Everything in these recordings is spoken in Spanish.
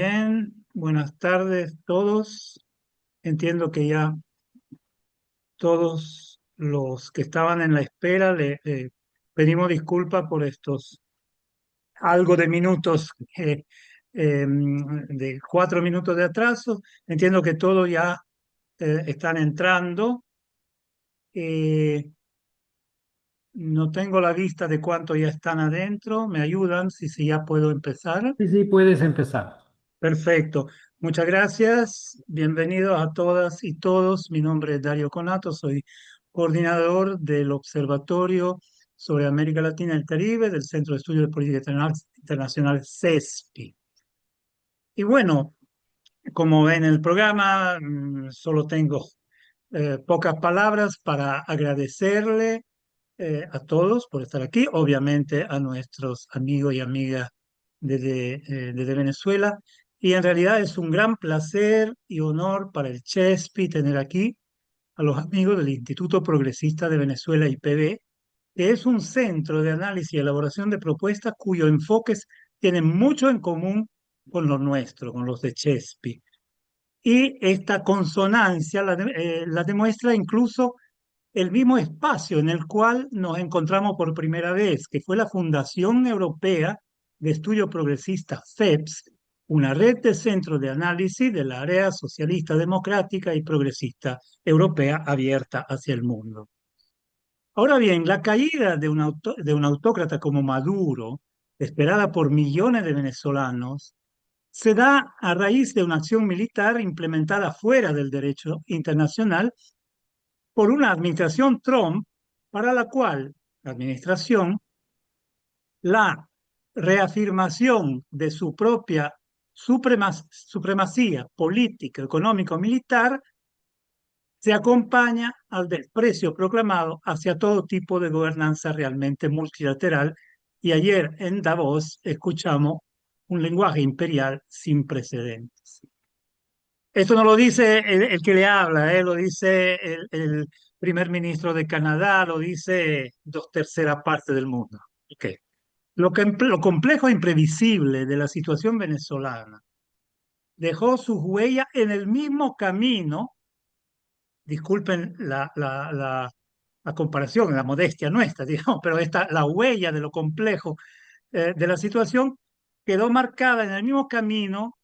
Bien, buenas tardes todos. Entiendo que ya todos los que estaban en la espera le pedimos disculpas por estos algo de minutos, de 4 minutos de atraso. Entiendo que todos ya están entrando. Eh, no tengo la vista de cuántos ya están adentro. ¿Me ayudan si ya puedo empezar? Sí, sí, puedes empezar. Perfecto. Muchas gracias. Bienvenidos a todas y todos. Mi nombre es Dario Conato. Soy coordinador del Observatorio sobre América Latina y el Caribe del Centro de Estudios de Política Internacional CESPI. Y bueno, como ven en el programa, solo tengo pocas palabras para agradecerle a todos por estar aquí, obviamente a nuestros amigos y amigas desde Venezuela. Y en realidad es un gran placer y honor para el CHESPI tener aquí a los amigos del Instituto Progresista de Venezuela, IPV, que es un centro de análisis y elaboración de propuestas cuyos enfoques tienen mucho en común con los nuestros, con los de CHESPI. Y esta consonancia la demuestra incluso el mismo espacio en el cual nos encontramos por primera vez, que fue la Fundación Europea de Estudio Progresista, FEPS, una red de centros de análisis de la área socialista, democrática y progresista europea abierta hacia el mundo. Ahora bien, la caída de un autócrata como Maduro, esperada por millones de venezolanos, se da a raíz de una acción militar implementada fuera del derecho internacional por una administración Trump para la cual la administración, la reafirmación de su propia supremacía política, económico-militar se acompaña al desprecio proclamado hacia todo tipo de gobernanza realmente multilateral. Y ayer en Davos escuchamos un lenguaje imperial sin precedentes. Esto no lo dice el que le habla, lo dice el primer ministro de Canadá, lo dice 2/3 partes del mundo. Ok. Lo complejo e imprevisible de la situación venezolana dejó sus huellas en el mismo camino, disculpen la comparación, la modestia nuestra, digamos, pero la huella de lo complejo de la situación quedó marcada en el mismo camino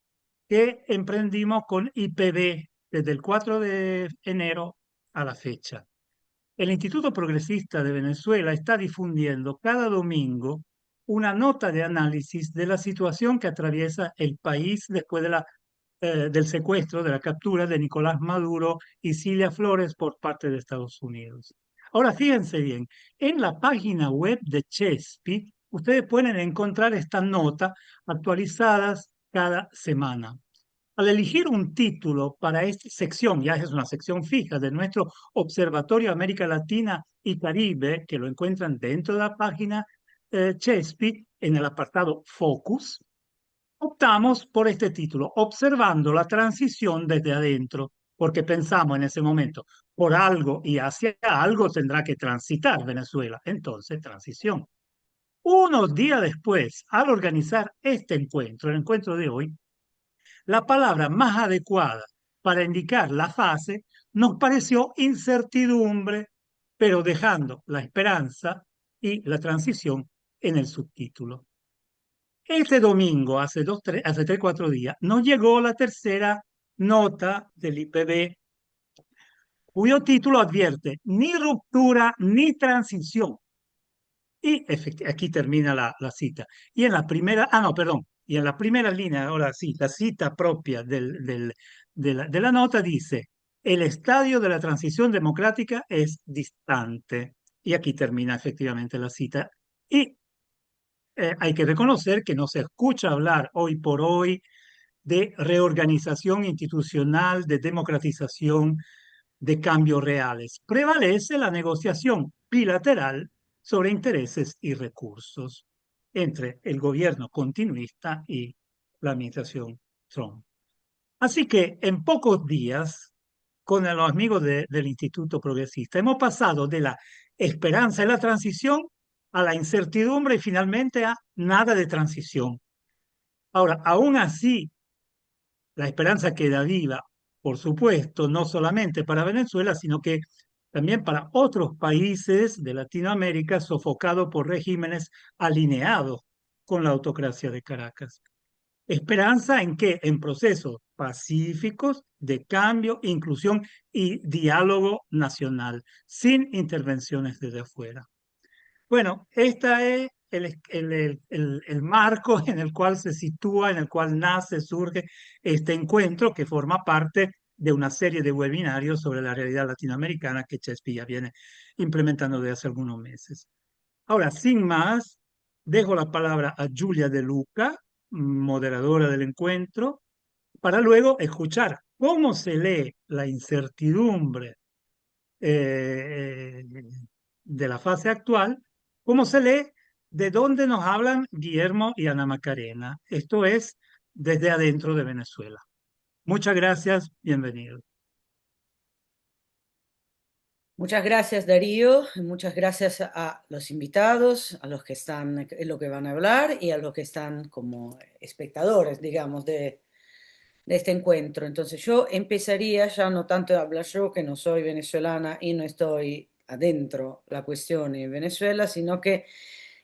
que emprendimos con IPB desde el 4 de enero a la fecha. El Instituto Progresista de Venezuela está difundiendo cada domingo una nota de análisis de la situación que atraviesa el país después del secuestro, de la captura de Nicolás Maduro y Cilia Flores por parte de Estados Unidos. Ahora, fíjense bien, en la página web de Chespi, ustedes pueden encontrar estas notas actualizadas cada semana. Al elegir un título para esta sección, ya es una sección fija de nuestro Observatorio América Latina y Caribe, que lo encuentran dentro de la página CHESPI, en el apartado Focus, optamos por este título, Observando la transición desde adentro, porque pensamos en ese momento, por algo y hacia algo tendrá que transitar Venezuela, entonces transición. Unos días después, al organizar este encuentro, el encuentro de hoy, la palabra más adecuada para indicar la fase nos pareció incertidumbre, pero dejando la esperanza y la transición en el subtítulo. Este domingo, hace 3, 4 días, nos llegó la tercera nota del IPB, cuyo título advierte ni ruptura ni transición. Y aquí termina la cita. Y en la primera, no, perdón, y en la primera línea, ahora sí, la cita propia de la nota dice, el estadio de la transición democrática es distante. Y aquí termina efectivamente la cita. Y hay que reconocer que no se escucha hablar hoy por hoy de reorganización institucional, de democratización, de cambios reales. Prevalece la negociación bilateral sobre intereses y recursos entre el gobierno continuista y la administración Trump. Así que en pocos días, con los amigos del Instituto Progresista, hemos pasado de la esperanza y la transición a la incertidumbre y finalmente a nada de transición. Ahora, aún así, La esperanza queda viva, por supuesto, no solamente para Venezuela, sino que también para otros países de Latinoamérica sofocados por regímenes alineados con la autocracia de Caracas. Esperanza en qué? En procesos pacíficos de cambio, inclusión y diálogo nacional, sin intervenciones desde afuera. Bueno, este es el marco en el cual se sitúa, en el cual nace, surge este encuentro que forma parte de una serie de webinarios sobre la realidad latinoamericana que Chespi ya viene implementando desde hace algunos meses. Ahora, sin más, dejo la palabra a Julia De Luca, moderadora del encuentro, para luego escuchar cómo se lee la incertidumbre de la fase actual, cómo se lee de dónde nos hablan Guillermo y Ana Macarena. Esto es desde adentro de Venezuela. Muchas gracias, bienvenido. Muchas gracias, Darío. Muchas gracias a los invitados, a los que están en lo que van a hablar y a los que están como espectadores, digamos, de este encuentro. Entonces yo empezaría ya no tanto a hablar yo, que no soy venezolana y no estoy adentro la cuestión en Venezuela, sino que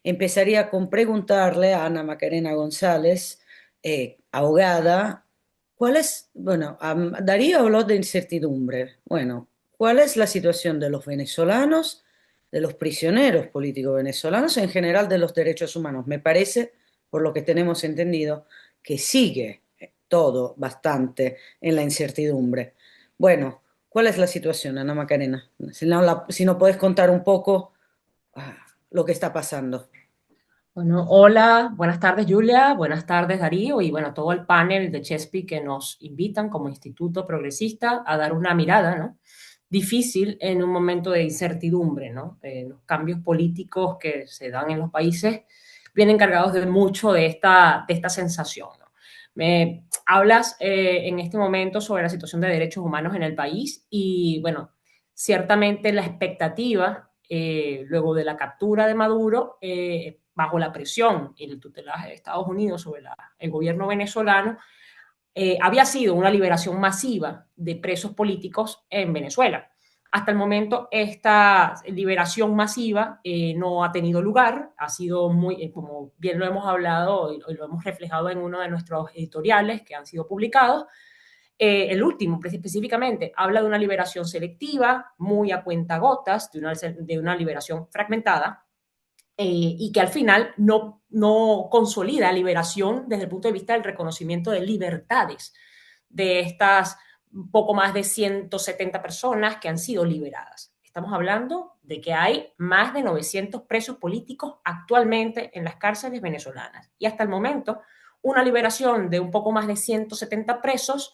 empezaría con preguntarle a Ana Macarena González, abogada, ¿cuál es, bueno, Darío habló de incertidumbre. Bueno, ¿cuál es la situación de los venezolanos, de los prisioneros políticos venezolanos, en general de los derechos humanos? Me parece, por lo que tenemos entendido, que sigue todo bastante en la incertidumbre. Bueno, ¿cuál es la situación, Ana Macarena? Si no puedes contar un poco lo que está pasando. Bueno, hola, buenas tardes Julia, buenas tardes Darío y bueno, todo el panel de Chespi que nos invitan como Instituto Progresista a dar una mirada, ¿no? Difícil en un momento de incertidumbre, ¿no? Los cambios políticos que se dan en los países vienen cargados de mucho de esta sensación, ¿no? Me hablas en este momento sobre la situación de derechos humanos en el país y bueno, ciertamente la expectativa luego de la captura de Maduro, bajo la presión y el tutelaje de Estados Unidos sobre el gobierno venezolano, había sido una liberación masiva de presos políticos en Venezuela. Hasta el momento, esta liberación masiva no ha tenido lugar, ha sido muy, como bien lo hemos hablado y lo hemos reflejado en uno de nuestros editoriales que han sido publicados. El último, específicamente, habla de una liberación selectiva, muy a cuentagotas, de una liberación fragmentada, y que al final no consolida liberación desde el punto de vista del reconocimiento de libertades de estas poco más de 170 personas que han sido liberadas. Estamos hablando de que hay más de 900 presos políticos actualmente en las cárceles venezolanas. Y hasta el momento, una liberación de un poco más de 170 presos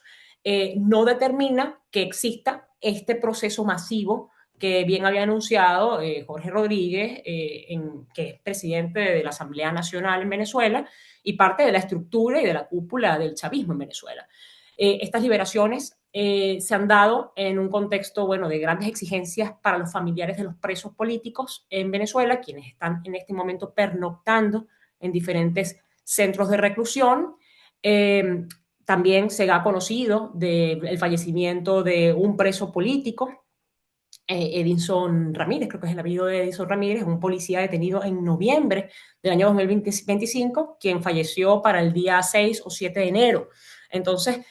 no determina que exista este proceso masivo que bien había anunciado Jorge Rodríguez, que es presidente de la Asamblea Nacional en Venezuela y parte de la estructura y de la cúpula del chavismo en Venezuela. Estas liberaciones se han dado en un contexto, bueno, de grandes exigencias para los familiares de los presos políticos en Venezuela, quienes están en este momento pernoctando en diferentes centros de reclusión. También se ha conocido del fallecimiento de un preso político, Edinson Ramírez, creo que es el apellido de Edinson Ramírez, un policía detenido en noviembre del año 2025, quien falleció para el día 6 o 7 de enero. Entonces,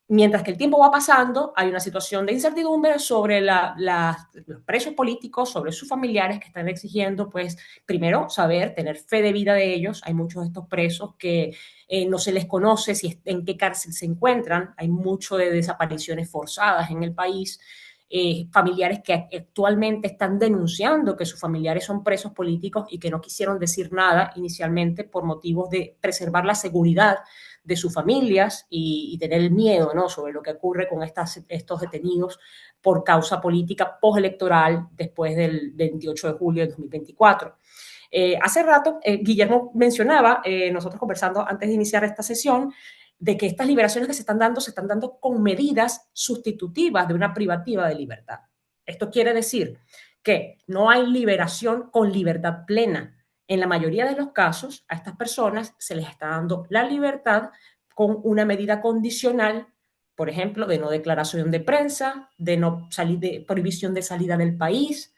mientras que el tiempo va pasando, hay una situación de incertidumbre sobre los presos políticos, sobre sus familiares que están exigiendo, pues, primero, saber, tener fe de vida de ellos. Hay muchos de estos presos que no se les conoce en qué cárcel se encuentran. Hay mucho de desapariciones forzadas en el país. Familiares que actualmente están denunciando que sus familiares son presos políticos y que no quisieron decir nada inicialmente por motivos de preservar la seguridad de sus familias y tener el miedo, ¿no?, sobre lo que ocurre con estos detenidos por causa política postelectoral después del 28 de julio de 2024. Hace rato, Guillermo mencionaba, nosotros conversando antes de iniciar esta sesión, de que estas liberaciones que se están dando con medidas sustitutivas de una privativa de libertad. Esto quiere decir que no hay liberación con libertad plena. En la mayoría de los casos, a estas personas se les está dando la libertad con una medida condicional por ejemplo, de no declaración de prensa, de no salir de prohibición de salida del país,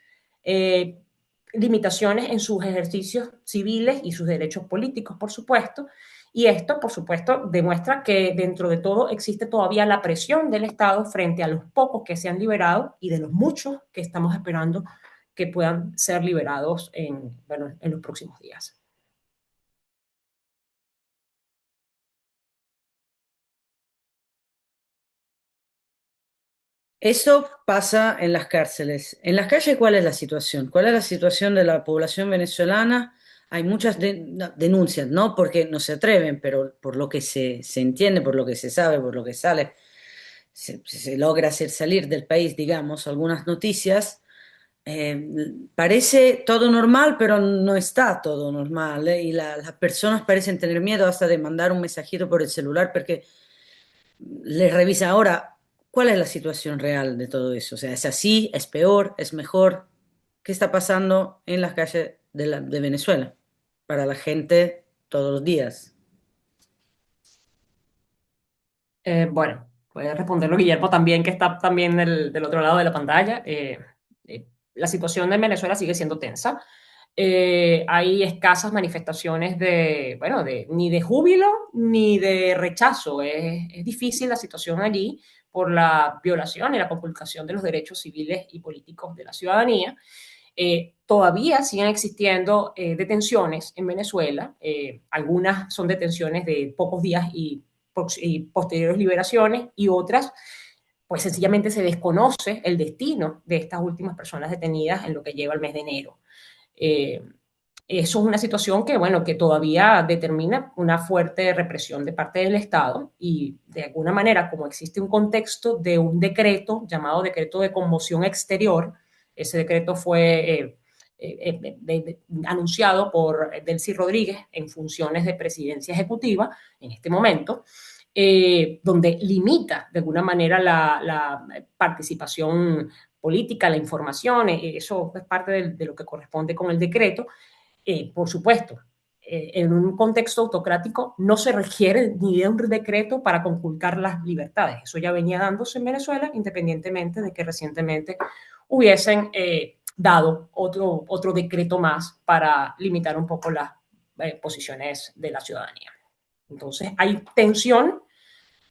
limitaciones en sus ejercicios civiles y sus derechos políticos, por supuesto. Y esto, por supuesto, demuestra que dentro de todo existe todavía la presión del Estado frente a los pocos que se han liberado y de los muchos que estamos esperando que puedan ser liberados bueno, en los próximos días. Eso pasa en las cárceles. En las calles, ¿cuál es la situación? ¿Cuál es la situación de la población venezolana? Hay muchas no, denuncias, no porque no se atreven, pero por lo que se entiende, por lo que se sabe, por lo que sale, se logra hacer salir del país, digamos, algunas noticias. eh, Parece todo normal, pero no está todo normal, ¿eh? Y las personas parecen tener miedo hasta de mandar un mensajito por el celular porque les revisa ahora cuál es la situación real de todo eso. O sea, ¿es así? ¿Es peor? ¿Es mejor? ¿Qué está pasando en las calles de Venezuela para la gente todos los días? Bueno, puede responderlo Guillermo también, que está también del otro lado de la pantalla. La situación en Venezuela sigue siendo tensa. Hay escasas manifestaciones bueno, ni de júbilo ni de rechazo. Es difícil la situación allí por la violación y la conculcación de los derechos civiles y políticos de la ciudadanía. Todavía siguen existiendo detenciones en Venezuela. Algunas son detenciones de pocos días y posteriores liberaciones, y otras, pues sencillamente se desconoce el destino de estas últimas personas detenidas en lo que lleva el mes de enero. Eh, Eso es una situación que, bueno, que todavía determina una fuerte represión de parte del Estado y de alguna manera, como existe un contexto de un decreto llamado Decreto de Conmoción Exterior, ese decreto fue anunciado por Delcy Rodríguez en funciones de presidencia ejecutiva en este momento, donde limita de alguna manera la participación política, la información, eso es parte de lo que corresponde con el decreto. Por supuesto, en un contexto autocrático no se requiere ni de un decreto para conculcar las libertades. Eso ya venía dándose en Venezuela, independientemente de que recientemente hubiesen dado otro decreto más para limitar un poco las posiciones de la ciudadanía. Entonces, hay tensión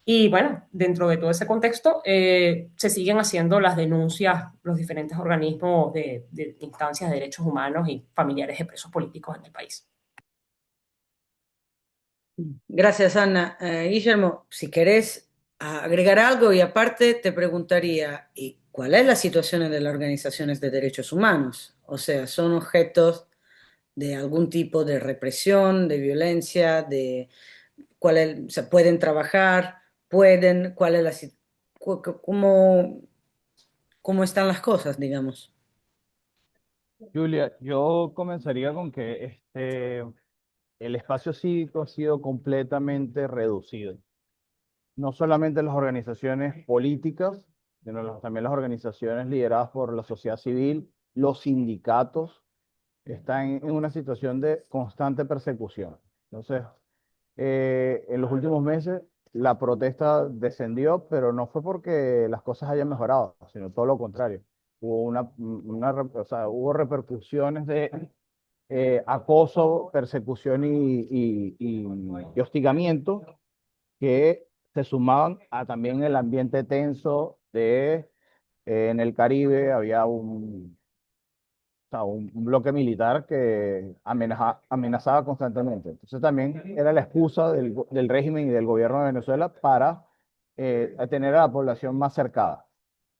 y bueno, dentro de todo ese contexto, se siguen haciendo las denuncias los diferentes organismos de instancias de derechos humanos y familiares de presos políticos en el país. Gracias, Ana. Guillermo, si querés agregar algo y aparte te preguntaría, ¿y cuál es la situación de las organizaciones de derechos humanos? O sea, ¿son objetos de algún tipo de represión, de violencia, cuál es, o sea, pueden trabajar, pueden, cuál es cómo están las cosas, digamos? Julia, yo comenzaría con que el espacio cívico ha sido completamente reducido. No solamente las organizaciones políticas, sino también las organizaciones lideradas por la sociedad civil, los sindicatos, están en una situación de constante persecución. Entonces, en los últimos meses la protesta descendió, pero no fue porque las cosas hayan mejorado, sino todo lo contrario. Hubo o sea, hubo repercusiones de acoso, persecución y hostigamiento que se sumaban a también el ambiente tenso en el Caribe había o sea, un bloque militar que amenazaba constantemente. Entonces también era la excusa del régimen y del gobierno de Venezuela para tener a la población más cercada.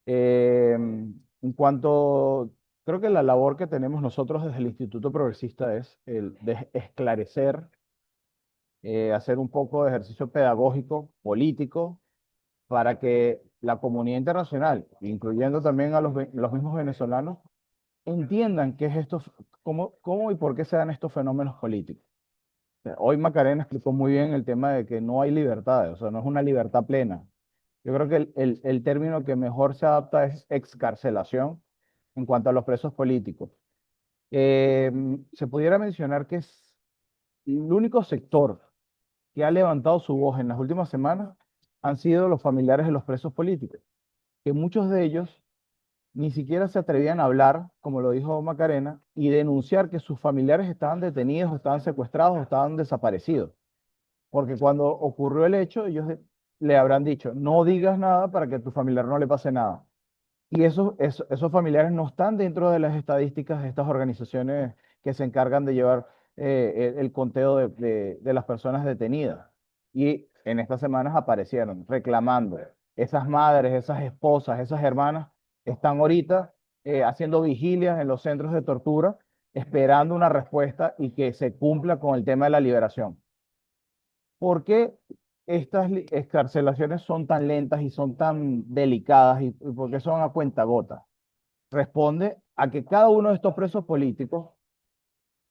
En cuanto, creo que la labor que tenemos nosotros desde el Instituto Progresista es el de esclarecer, hacer un poco de ejercicio pedagógico, político, para que la comunidad internacional, incluyendo también a los mismos venezolanos, entiendan qué es esto, cómo y por qué se dan estos fenómenos políticos. O sea, hoy Macarena explicó muy bien el tema de que no hay libertades, o sea, no es una libertad plena. Yo creo que el término que mejor se adapta es excarcelación en cuanto a los presos políticos. Se pudiera mencionar que es el único sector que ha levantado su voz en las últimas semanas han sido los familiares de los presos políticos, que muchos de ellos ni siquiera se atrevían a hablar, como lo dijo Macarena, y denunciar que sus familiares estaban detenidos, estaban secuestrados, estaban desaparecidos. Porque cuando ocurrió el hecho, le habrán dicho, no digas nada para que a tu familiar no le pase nada. Y esos familiares no están dentro de las estadísticas de estas organizaciones que se encargan de llevar el conteo de las personas detenidas. Y en estas semanas aparecieron reclamando. Esas madres, esas esposas, esas hermanas están ahorita haciendo vigilias en los centros de tortura, esperando una respuesta y que se cumpla con el tema de la liberación. ¿Por qué estas excarcelaciones son tan lentas y son tan delicadas y por qué son a cuentagotas? Responde a que cada uno de estos presos políticos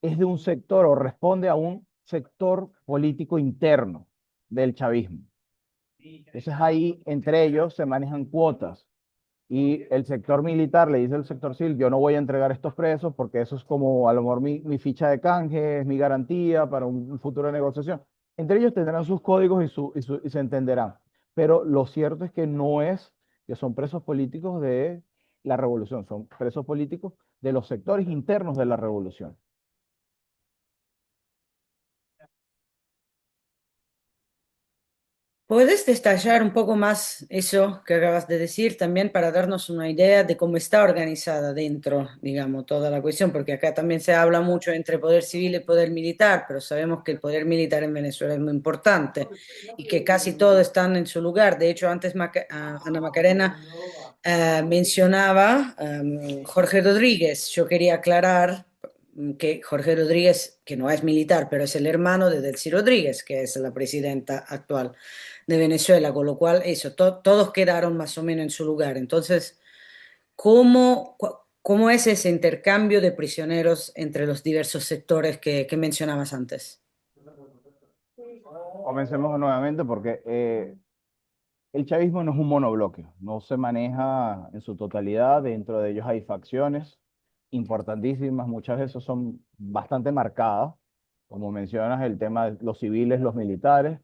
es de un sector o responde a un sector político interno del chavismo. Entonces ahí entre ellos se manejan cuotas y el sector militar le dice al sector civil, yo no voy a entregar estos presos porque eso es como a lo mejor mi ficha de canje, es mi garantía para un futuro de negociación. Entre ellos tendrán sus códigos y se entenderán. Pero lo cierto es que no es que son presos políticos de la revolución, son presos políticos de los sectores internos de la revolución. ¿Puedes detallar un poco más eso que acabas de decir también para darnos una idea de cómo está organizada dentro, digamos, toda la cuestión? Porque acá también se habla mucho entre poder civil y poder militar, pero sabemos que el poder militar en Venezuela es muy importante y que casi todos están en su lugar. De hecho, antes Ana Macarena mencionaba Jorge Rodríguez. Yo quería aclarar que Jorge Rodríguez, que no es militar, pero es el hermano de Delcy Rodríguez, que es la presidenta actual de Venezuela, con lo cual eso, todos quedaron más o menos en su lugar. Entonces, ¿cómo es ese intercambio de prisioneros entre los diversos sectores que mencionabas antes? Comencemos nuevamente porque el chavismo no es un monobloque, no se maneja en su totalidad, dentro de ellos hay facciones importantísimas, muchas veces son bastante marcadas, como mencionas el tema de los civiles, los militares,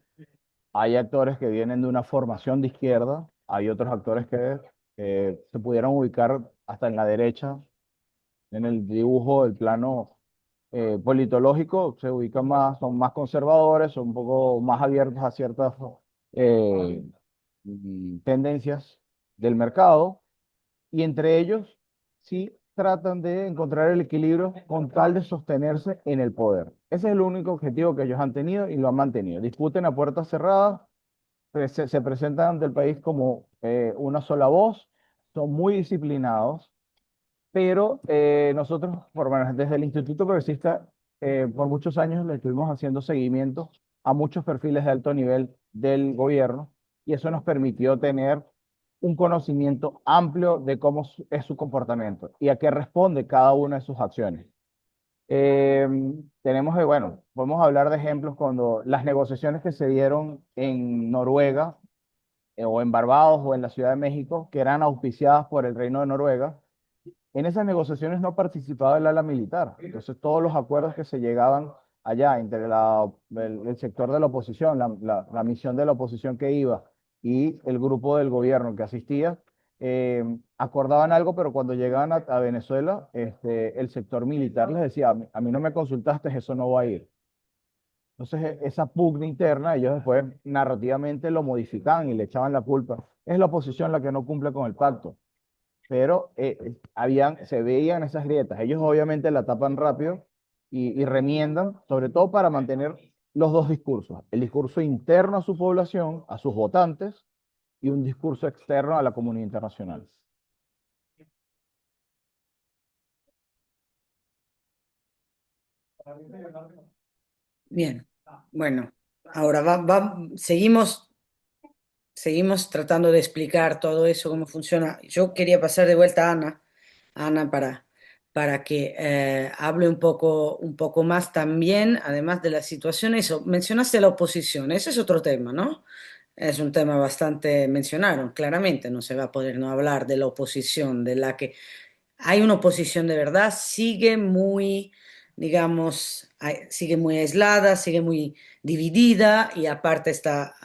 hay actores que vienen de una formación de izquierda, hay otros actores que se pudieron ubicar hasta en la derecha, en el dibujo, el plano politológico, se ubican más, son más conservadores, son un poco más abiertos a ciertas eh, tendencias del mercado, y entre ellos sí tratan de encontrar el equilibrio con tal de sostenerse en el poder. Ese es el único objetivo que ellos han tenido y lo han mantenido. Discuten a puertas cerradas, se presentan ante el país como una sola voz, son muy disciplinados, pero nosotros, por lo menos desde el Instituto Progresista, por muchos años le estuvimos haciendo seguimiento a muchos perfiles de alto nivel del gobierno y eso nos permitió tener un conocimiento amplio de cómo es su comportamiento y a qué responde cada una de sus acciones. Eh, tenemos, bueno, podemos hablar de ejemplos cuando las negociaciones que se dieron en Noruega o en Barbados o en la Ciudad de México, que eran auspiciadas por el Reino de Noruega, en esas negociaciones no participaba el ala militar. Entonces, todos los acuerdos que se llegaban allá entre el sector de la oposición, la misión de la oposición que iba y el grupo del gobierno que asistía, acordaban algo, pero cuando llegaban a Venezuela, el sector militar les decía, a mí no me consultaste, eso no va a ir. Entonces, esa pugna interna, ellos después narrativamente lo modificaban y le echaban la culpa. Es la oposición la que no cumple con el pacto, pero se veían esas grietas. Ellos obviamente la tapan rápido y remiendan, sobre todo para mantener los dos discursos, el discurso interno a su población, a sus votantes, y un discurso externo a la comunidad internacional. Bien, bueno, ahora seguimos tratando de explicar todo eso, cómo funciona. Yo quería pasar de vuelta a Ana para que hable un poco más también, además de la situación. Eso, mencionaste la oposición, ese es otro tema, ¿no? Es un tema bastante, mencionaron claramente, no se va a poder no hablar de la oposición, de la que hay una oposición de verdad, sigue muy, digamos, sigue muy aislada, sigue muy dividida y aparte está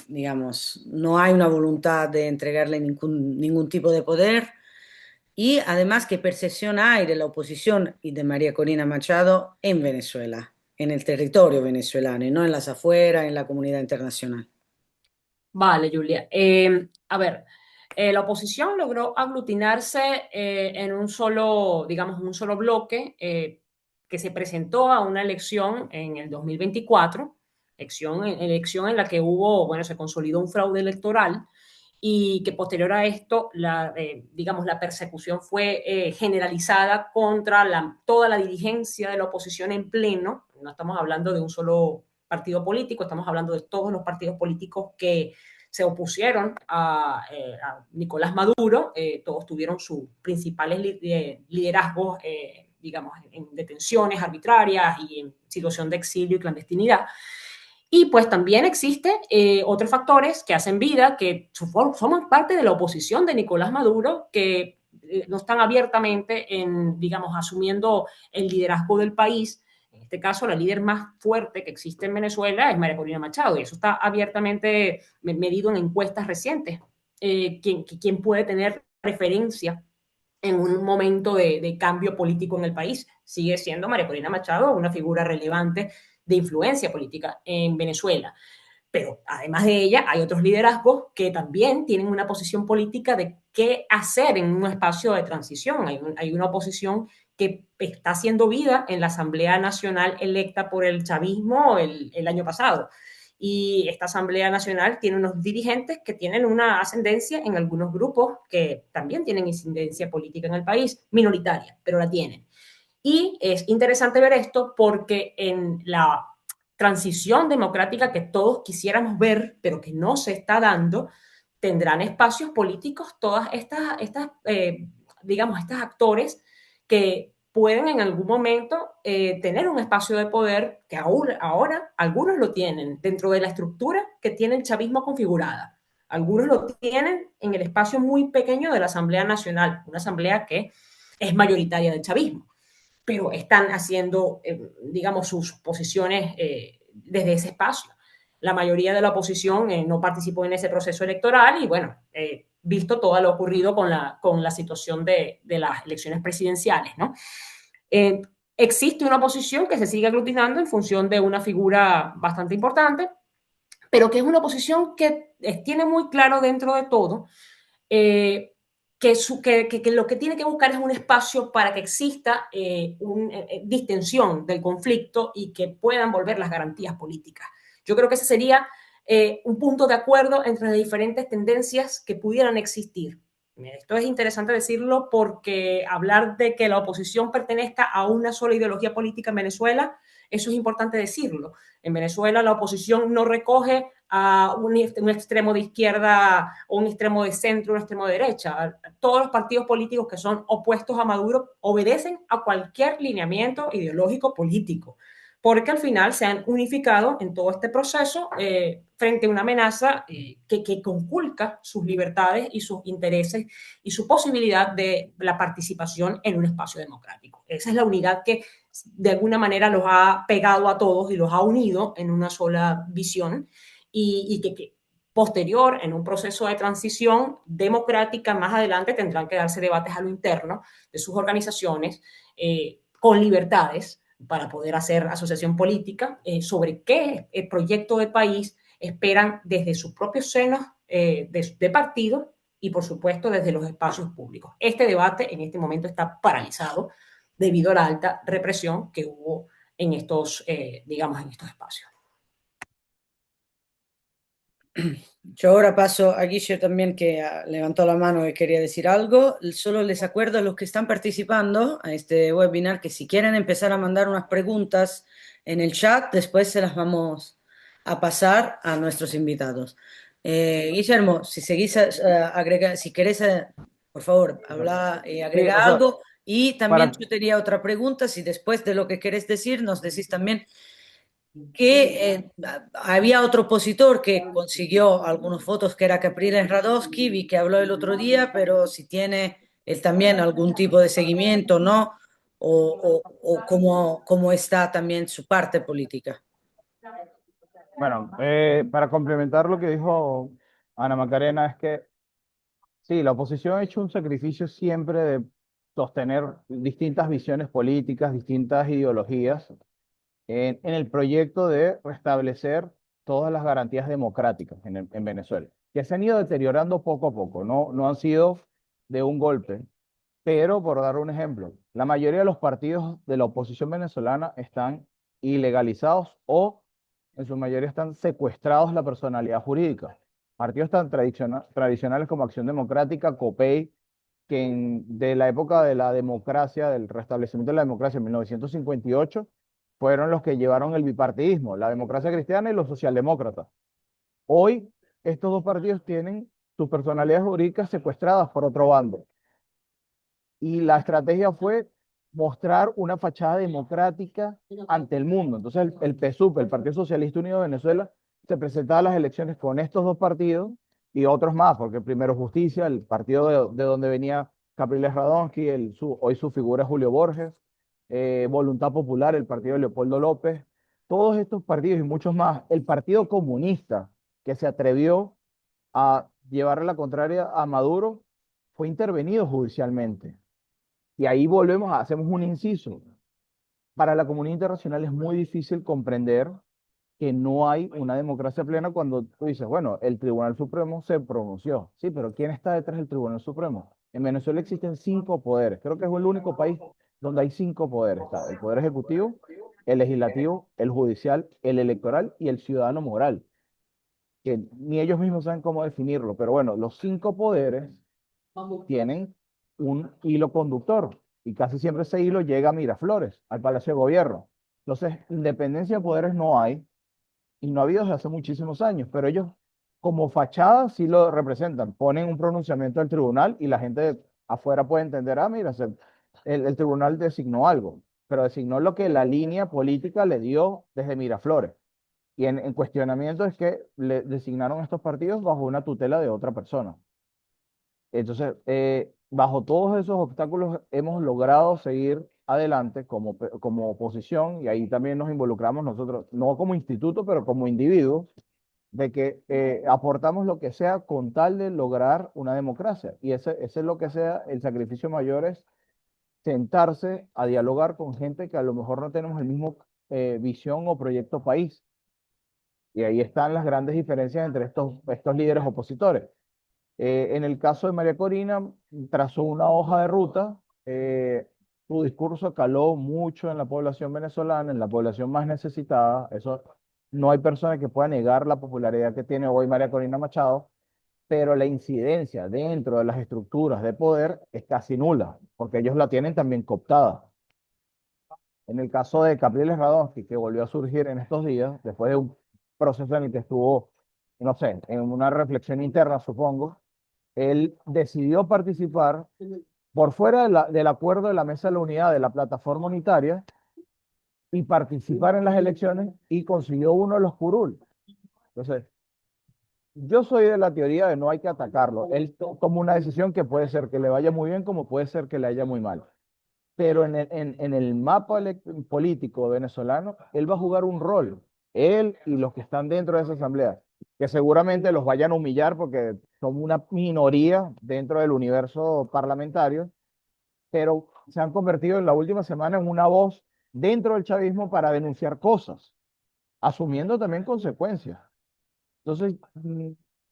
digamos, no hay una voluntad de entregarle ningún tipo de poder. Y además, ¿qué percepción hay de la oposición y de María Corina Machado en Venezuela, en el territorio venezolano y no en las afueras, en la comunidad internacional? Vale, Julia. A ver, la oposición logró aglutinarse en un solo, digamos, un solo bloque que se presentó a una elección en el 2024, elección en la que hubo, bueno, se consolidó un fraude electoral y que posterior a esto, digamos, la persecución fue generalizada contra toda la dirigencia de la oposición en pleno. No estamos hablando de un solo partido político, estamos hablando de todos los partidos políticos que se opusieron a Nicolás Maduro, todos tuvieron sus principales liderazgos, digamos, en detenciones arbitrarias y en situación de exilio y clandestinidad. Y pues también existen otros factores que hacen vida, que somos parte de la oposición de Nicolás Maduro, que no están abiertamente digamos, asumiendo el liderazgo del país. En este caso, la líder más fuerte que existe en Venezuela es María Corina Machado, y eso está abiertamente medido en encuestas recientes. ¿Quién puede tener referencia en un momento de cambio político en el país? Sigue siendo María Corina Machado una figura relevante de influencia política en Venezuela. Pero además de ella, hay otros liderazgos que también tienen una posición política de qué hacer en un espacio de transición. Hay una oposición que está haciendo vida en la Asamblea Nacional electa por el chavismo el año pasado. Y esta Asamblea Nacional tiene unos dirigentes que tienen una ascendencia en algunos grupos que también tienen incidencia política en el país, minoritaria, pero la tienen. Y es interesante ver esto porque en la transición democrática que todos quisiéramos ver, pero que no se está dando, tendrán espacios políticos todas digamos, estos actores que pueden en algún momento tener un espacio de poder que ahora algunos lo tienen dentro de la estructura que tiene el chavismo configurada. Algunos lo tienen en el espacio muy pequeño de la Asamblea Nacional, una asamblea que es mayoritaria del chavismo, pero están haciendo, digamos, sus posiciones desde ese espacio. La mayoría de la oposición no participó en ese proceso electoral y, bueno, visto todo lo ocurrido con la situación de las elecciones presidenciales, ¿no? Eh, Existe una oposición que se sigue aglutinando en función de una figura bastante importante, pero que es una oposición que tiene muy claro dentro de todo eh, que lo que tiene que buscar es un espacio para que exista una distensión del conflicto y que puedan volver las garantías políticas. Yo creo que ese sería un punto de acuerdo entre las diferentes tendencias que pudieran existir. Esto es interesante decirlo porque hablar de que la oposición pertenezca a una sola ideología política en Venezuela, eso es importante decirlo. En Venezuela la oposición no recoge a un extremo de izquierda o un extremo de centro, un extremo de derecha. Todos los partidos políticos que son opuestos a Maduro obedecen a cualquier lineamiento ideológico político, porque al final se han unificado en todo este proceso frente a una amenaza que conculca sus libertades y sus intereses y su posibilidad de la participación en un espacio democrático. Esa es la unidad que de alguna manera los ha pegado a todos y los ha unido en una sola visión y que posterior, en un proceso de transición democrática, más adelante tendrán que darse debates a lo interno de sus organizaciones con libertades para poder hacer asociación política sobre qué proyecto de país esperan desde sus propios senos de partido y, por supuesto, desde los espacios públicos. Este debate en este momento está paralizado debido a la alta represión que hubo en estos, digamos, en estos espacios. Yo ahora paso a Guille también, que levantó la mano y quería decir algo. Solo les acuerdo a los que están participando a este webinar que si quieren empezar a mandar unas preguntas en el chat, después se las vamos a pasar a nuestros invitados. Guillermo, si seguís si querés, por favor, habla y agrega Sí, o sea, algo. Y también para, yo tenía otra pregunta, si después de lo que querés decir, nos decís también que había otro opositor que consiguió algunos votos, que era Capriles Radowski, vi que habló el otro día, pero si tiene él también algún tipo de seguimiento, ¿no? O cómo está también su parte política. Bueno, para complementar lo que dijo Ana Macarena, es que sí, la oposición ha hecho un sacrificio siempre de sostener distintas visiones políticas, distintas ideologías en el proyecto de restablecer todas las garantías democráticas en Venezuela, que se han ido deteriorando poco a poco, no han sido de un golpe, pero por dar un ejemplo, la mayoría de los partidos de la oposición venezolana están ilegalizados o en su mayoría están secuestrados la personalidad jurídica. Partidos tan tradicionales como Acción Democrática, COPEI, que de la época de la democracia, del restablecimiento de la democracia en 1958, fueron los que llevaron el bipartidismo, la democracia cristiana y los socialdemócratas. Hoy, estos dos partidos tienen sus personalidades jurídicas secuestradas por otro bando. Y la estrategia fue mostrar una fachada democrática ante el mundo. Entonces, el PSUV, el Partido Socialista Unido de Venezuela, se presentaba a las elecciones con estos dos partidos y otros más, porque primero Justicia, el partido de donde venía Capriles Radonsky, hoy su figura es Julio Borges, Voluntad Popular, el partido de Leopoldo López, todos estos partidos y muchos más, el Partido Comunista, que se atrevió a llevarle la contraria a Maduro, fue intervenido judicialmente. Y ahí volvemos, hacemos un inciso. Para la comunidad internacional es muy difícil comprender que no hay una democracia plena cuando tú dices, bueno, el Tribunal Supremo se pronunció. Sí, pero ¿quién está detrás del Tribunal Supremo? En Venezuela existen 5 poderes. Creo que es el único país donde hay 5 poderes. Está el Poder Ejecutivo, el Legislativo, el Judicial, el Electoral y el Ciudadano Moral, que ni ellos mismos saben cómo definirlo. Pero bueno, los 5 poderes tienen un hilo conductor y casi siempre ese hilo llega a Miraflores, al Palacio de Gobierno. Entonces, independencia de poderes no hay y no ha habido desde hace muchísimos años, pero ellos como fachada sí lo representan, ponen un pronunciamiento del tribunal y la gente de afuera puede entender, ah, mira, el tribunal designó algo, pero designó lo que la línea política le dio desde Miraflores. Y en cuestionamiento es que le designaron estos partidos bajo una tutela de otra persona. Entonces, bajo todos esos obstáculos hemos logrado seguir adelante como oposición y ahí también nos involucramos nosotros, no como instituto, pero como individuos, de que aportamos lo que sea con tal de lograr una democracia. Y ese es lo que sea, el sacrificio mayor es sentarse a dialogar con gente que a lo mejor no tenemos el mismo visión o proyecto país. Y ahí están las grandes diferencias entre estos líderes opositores. En el caso de María Corina, trazó una hoja de ruta. Su discurso caló mucho en la población venezolana, en la población más necesitada. Eso no hay persona que pueda negar la popularidad que tiene hoy María Corina Machado, pero la incidencia dentro de las estructuras de poder es casi nula, porque ellos la tienen también cooptada. En el caso de Capriles Radonsky, que volvió a surgir en estos días, después de un proceso en el que estuvo, no sé, en una reflexión interna, supongo, él decidió participar por fuera del acuerdo de la Mesa de la Unidad de la Plataforma Unitaria y participar en las elecciones y consiguió uno de los curul. Entonces, yo soy de la teoría de no hay que atacarlo. Él toma una decisión que puede ser que le vaya muy bien como puede ser que le vaya muy mal. Pero en el mapa político venezolano, él va a jugar un rol, él y los que están dentro de esa asamblea, que seguramente los vayan a humillar porque son una minoría dentro del universo parlamentario, pero se han convertido en la última semana en una voz dentro del chavismo para denunciar cosas, asumiendo también consecuencias. Entonces,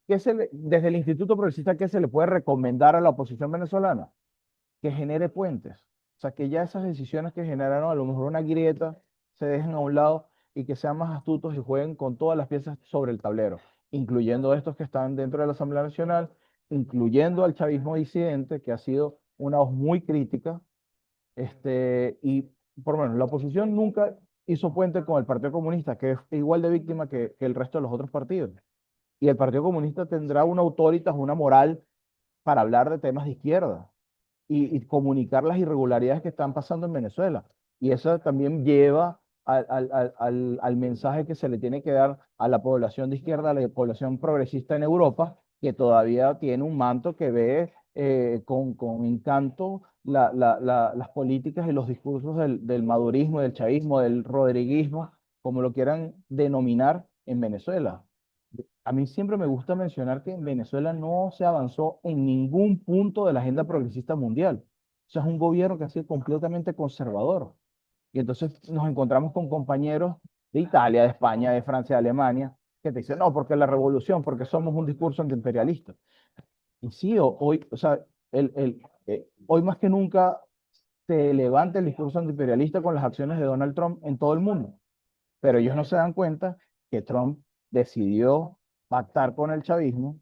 desde el Instituto Progresista, ¿qué se le puede recomendar a la oposición venezolana? Que genere puentes. O sea, que ya esas decisiones que generaron a lo mejor una grieta se dejen a un lado y que sean más astutos y jueguen con todas las piezas sobre el tablero, incluyendo estos que están dentro de la Asamblea Nacional, incluyendo al chavismo disidente, que ha sido una voz muy crítica, y por lo menos la oposición nunca hizo puente con el Partido Comunista, que es igual de víctima que el resto de los otros partidos. Y el Partido Comunista tendrá una autoritas, una moral para hablar de temas de izquierda y comunicar las irregularidades que están pasando en Venezuela. Y eso también lleva al mensaje que se le tiene que dar a la población de izquierda, a la población progresista en Europa, que todavía tiene un manto que ve con encanto las políticas y los discursos del madurismo, del chavismo, del rodriguismo, como lo quieran denominar, en Venezuela. A mí siempre me gusta mencionar que en Venezuela no se avanzó en ningún punto de la agenda progresista mundial. O sea, es un gobierno que ha sido completamente conservador. Y entonces nos encontramos con compañeros de Italia, de España, de Francia, de Alemania, que te dicen, no, porque la revolución, porque somos un discurso antiimperialista. Y sí, hoy, o sea, hoy más que nunca se levanta el discurso antiimperialista con las acciones de Donald Trump en todo el mundo. Pero ellos no se dan cuenta que Trump decidió pactar con el chavismo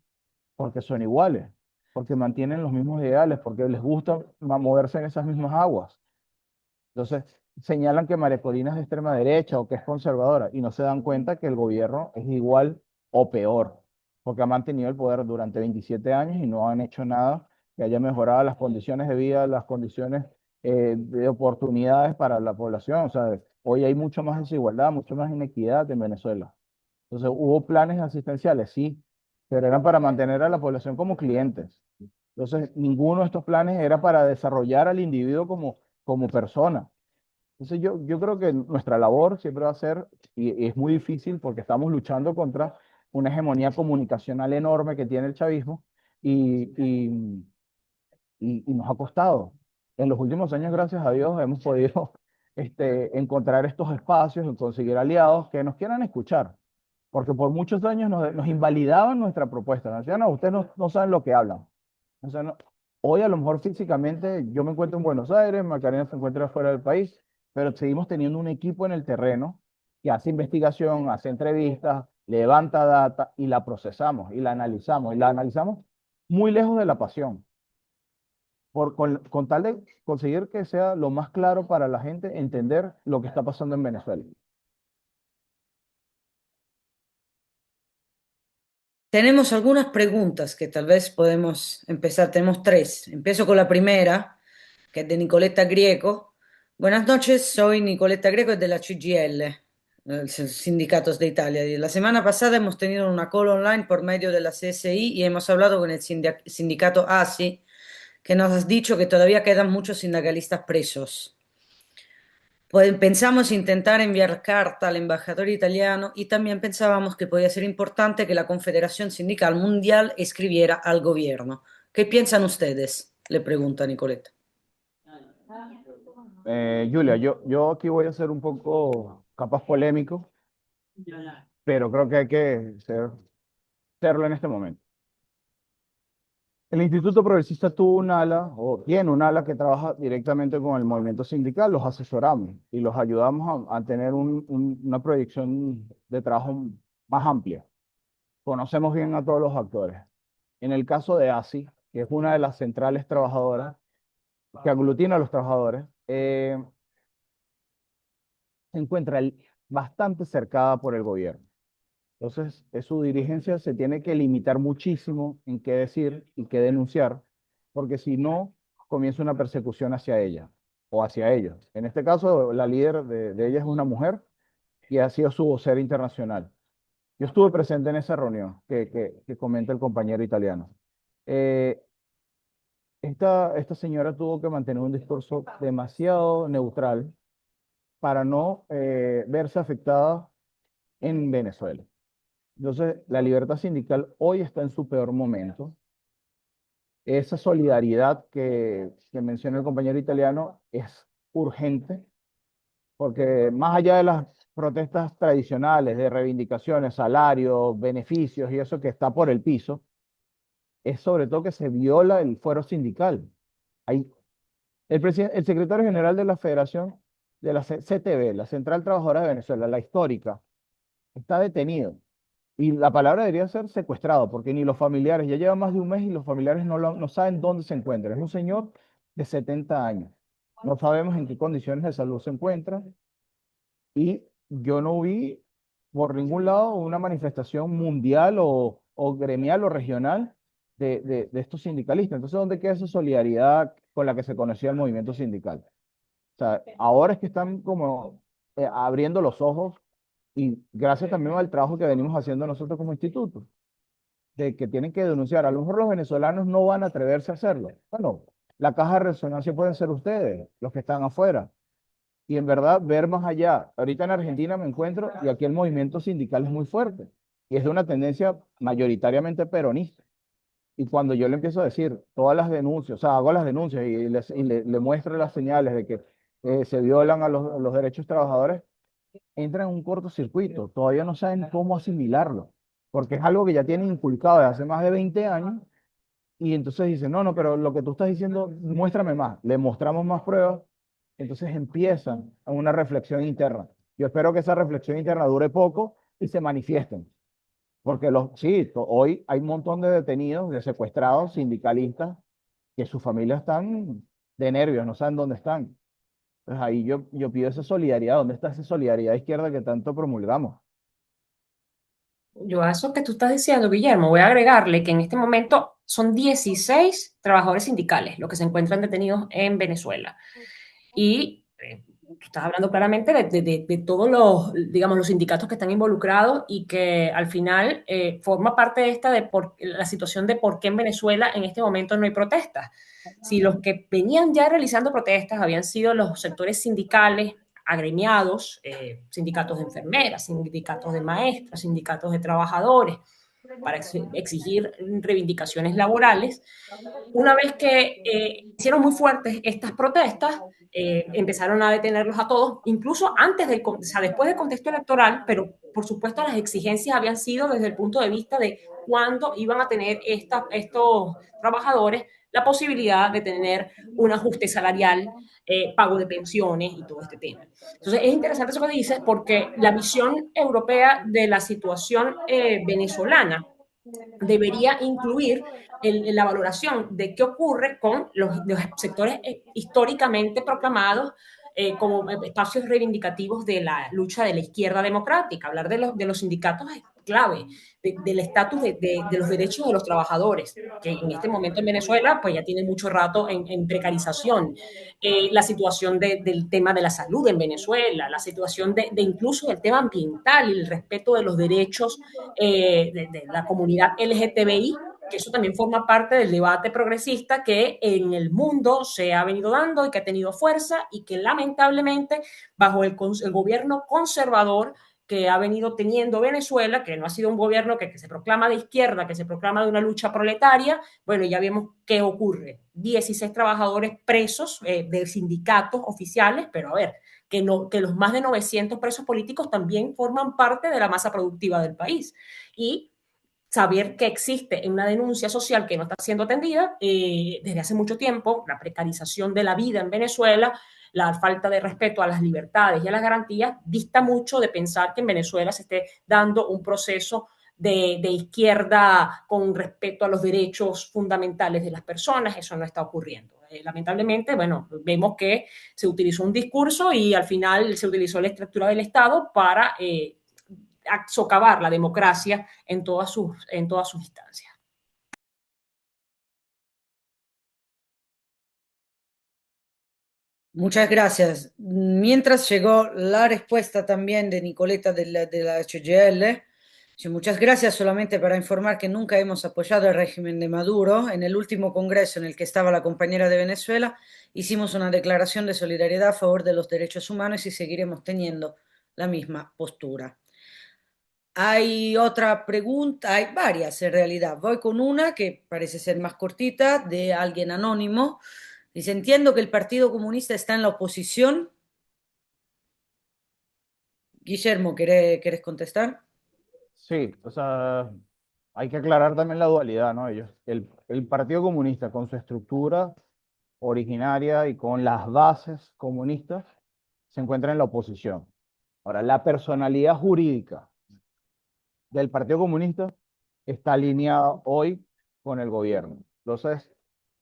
porque son iguales, porque mantienen los mismos ideales, porque les gusta moverse en esas mismas aguas. Entonces, señalan que María Corina es de extrema derecha o que es conservadora y no se dan cuenta que el gobierno es igual o peor, porque ha mantenido el poder durante 27 años y no han hecho nada que haya mejorado las condiciones de vida, las condiciones de oportunidades para la población. O sea, hoy hay mucho más desigualdad, mucho más inequidad en Venezuela. Entonces, hubo planes asistenciales, sí, pero eran para mantener a la población como clientes. Entonces, ninguno de estos planes era para desarrollar al individuo como persona. Entonces, yo creo que nuestra labor siempre va a ser, y es muy difícil porque estamos luchando contra una hegemonía comunicacional enorme que tiene el chavismo y, y, y nos ha costado. En los últimos años, gracias a Dios, hemos podido encontrar estos espacios y conseguir aliados que nos quieran escuchar, porque por muchos años nos invalidaban nuestra propuesta. Nos decían, no, ustedes no saben lo que hablan. O sea, hoy a lo mejor físicamente yo me encuentro en Buenos Aires, Macarena se encuentra fuera del país, pero seguimos teniendo un equipo en el terreno que hace investigación, hace entrevistas, levanta data y la procesamos y la analizamos muy lejos de la pasión, con tal de conseguir que sea lo más claro para la gente entender lo que está pasando en Venezuela. Tenemos algunas preguntas que tal vez podemos empezar. Tenemos tres. Empiezo con la primera, que es de Nicoletta Grieco. Buenas noches, soy Nicoletta Grieco de la CGL, Sindicatos de Italia. La semana pasada hemos tenido una call online por medio de la CSI y hemos hablado con el sindicato ASI, que nos has dicho que todavía quedan muchos sindicalistas presos. Pensamos intentar enviar carta al embajador italiano y también pensábamos que podía ser importante que la Confederación Sindical Mundial escribiera al gobierno. ¿Qué piensan ustedes? Le pregunta Nicoleta. Julia, yo aquí voy a ser un poco capaz polémico, pero creo que hay que serlo en este momento. El Instituto Progresista tuvo un ala, o tiene un ala que trabaja directamente con el movimiento sindical, los asesoramos y los ayudamos a tener una proyección de trabajo más amplia. Conocemos bien a todos los actores. En el caso de ASI, que es una de las centrales trabajadoras, que aglutina a los trabajadores, se encuentra bastante cercada por el gobierno. Entonces, su dirigencia se tiene que limitar muchísimo en qué decir y qué denunciar, porque si no, comienza una persecución hacia ella o hacia ellos. En este caso, la líder de ella es una mujer y ha sido su vocera internacional. Yo estuve presente en esa reunión que comenta el compañero italiano. Eh, esta señora tuvo que mantener un discurso demasiado neutral para no verse afectada en Venezuela. Entonces, la libertad sindical hoy está en su peor momento. Esa solidaridad que menciona el compañero italiano es urgente, porque más allá de las protestas tradicionales de reivindicaciones, salarios, beneficios y eso que está por el piso, es sobre todo que se viola el fuero sindical. Hay, el secretario general de la Federación de la CTV, la Central Trabajadora de Venezuela, la histórica, está detenido. Y la palabra debería ser secuestrado, porque ni los familiares, ya lleva más de un mes y los familiares no saben dónde se encuentra. Es un señor de 70 años. No sabemos en qué condiciones de salud se encuentra. Y yo no vi por ningún lado una manifestación mundial o gremial o regional de estos sindicalistas. Entonces, ¿dónde queda esa solidaridad con la que se conocía el movimiento sindical? O sea, ahora es que están como abriendo los ojos y gracias también al trabajo que venimos haciendo nosotros como instituto, de que tienen que denunciar. A lo mejor los venezolanos no van a atreverse a hacerlo. Bueno, la caja de resonancia pueden ser ustedes, los que están afuera. y en verdad ver más allá. Ahorita en Argentina me encuentro y aquí el movimiento sindical es muy fuerte y es de una tendencia mayoritariamente peronista. Y cuando yo le empiezo a decir todas las denuncias, o sea, hago las denuncias y le muestro las señales de que se violan a los derechos trabajadores, entran en un cortocircuito. Todavía no saben cómo asimilarlo, porque es algo que ya tienen inculcado desde hace más de 20 años. Y entonces dicen, no, no, pero lo que tú estás diciendo, muéstrame más. Le mostramos más pruebas. Entonces empiezan a una reflexión interna. Yo espero que esa reflexión interna dure poco y se manifiesten. Porque sí, hoy hay un montón de detenidos, de secuestrados, sindicalistas, que sus familias están de nervios, no saben dónde están. Entonces ahí yo pido esa solidaridad. ¿Dónde está esa solidaridad izquierda que tanto promulgamos? Yo a eso que tú estás diciendo, Guillermo, voy a agregarle que en este momento son 16 trabajadores sindicales los que se encuentran detenidos en Venezuela. Y tú estás hablando claramente de todos los, digamos, los sindicatos que están involucrados y que al final forma parte de la situación de por qué en Venezuela en este momento no hay protestas. Si los que venían ya realizando protestas habían sido los sectores sindicales, agremiados, sindicatos de enfermeras, sindicatos de maestras, sindicatos de trabajadores, para exigir reivindicaciones laborales. Una vez que hicieron muy fuertes estas protestas, empezaron a detenerlos a todos, incluso o sea, después del contexto electoral, pero por supuesto las exigencias habían sido desde el punto de vista de cuándo iban a tener estos trabajadores la posibilidad de tener un ajuste salarial, pago de pensiones y todo este tema. Entonces es interesante eso que dices porque la visión europea de la situación venezolana debería incluir la valoración de qué ocurre con los sectores históricamente proclamados como espacios reivindicativos de la lucha de la izquierda democrática. Hablar de los sindicatos es clave, del estatus de los derechos de los trabajadores, que en este momento en Venezuela pues ya tiene mucho rato en precarización. La situación del tema de la salud en Venezuela, la situación de incluso del tema ambiental y el respeto de los derechos de la comunidad LGTBI, que eso también forma parte del debate progresista que en el mundo se ha venido dando y que ha tenido fuerza y que lamentablemente bajo el gobierno conservador que ha venido teniendo Venezuela, que no ha sido un gobierno que se proclama de izquierda, que se proclama de una lucha proletaria, bueno, ya vemos qué ocurre. 16 trabajadores presos de sindicatos oficiales, pero a ver, que los más de 900 presos políticos también forman parte de la masa productiva del país. Y saber que existe una denuncia social que no está siendo atendida desde hace mucho tiempo, la precarización de la vida en Venezuela, la falta de respeto a las libertades y a las garantías, dista mucho de pensar que en Venezuela se esté dando un proceso de izquierda con respeto a los derechos fundamentales de las personas. Eso no está ocurriendo. Lamentablemente, bueno, vemos que se utilizó un discurso y al final se utilizó la estructura del Estado para socavar la democracia en todas sus instancias. Muchas gracias. Mientras llegó la respuesta también de Nicoleta de la HGL, muchas gracias solamente para informar que nunca hemos apoyado el régimen de Maduro. En el último congreso en el que estaba la compañera de Venezuela, hicimos una declaración de solidaridad a favor de los derechos humanos y seguiremos teniendo la misma postura. Hay otra pregunta, hay varias en realidad. Voy con una que parece ser más cortita, de alguien anónimo. Dice, entiendo que el Partido Comunista está en la oposición. Guillermo, ¿querés contestar? Sí, o sea, hay que aclarar también la dualidad, ¿no? El Partido Comunista con su estructura originaria y con las bases comunistas se encuentra en la oposición. Ahora, la personalidad jurídica del Partido Comunista está alineada hoy con el gobierno. Entonces,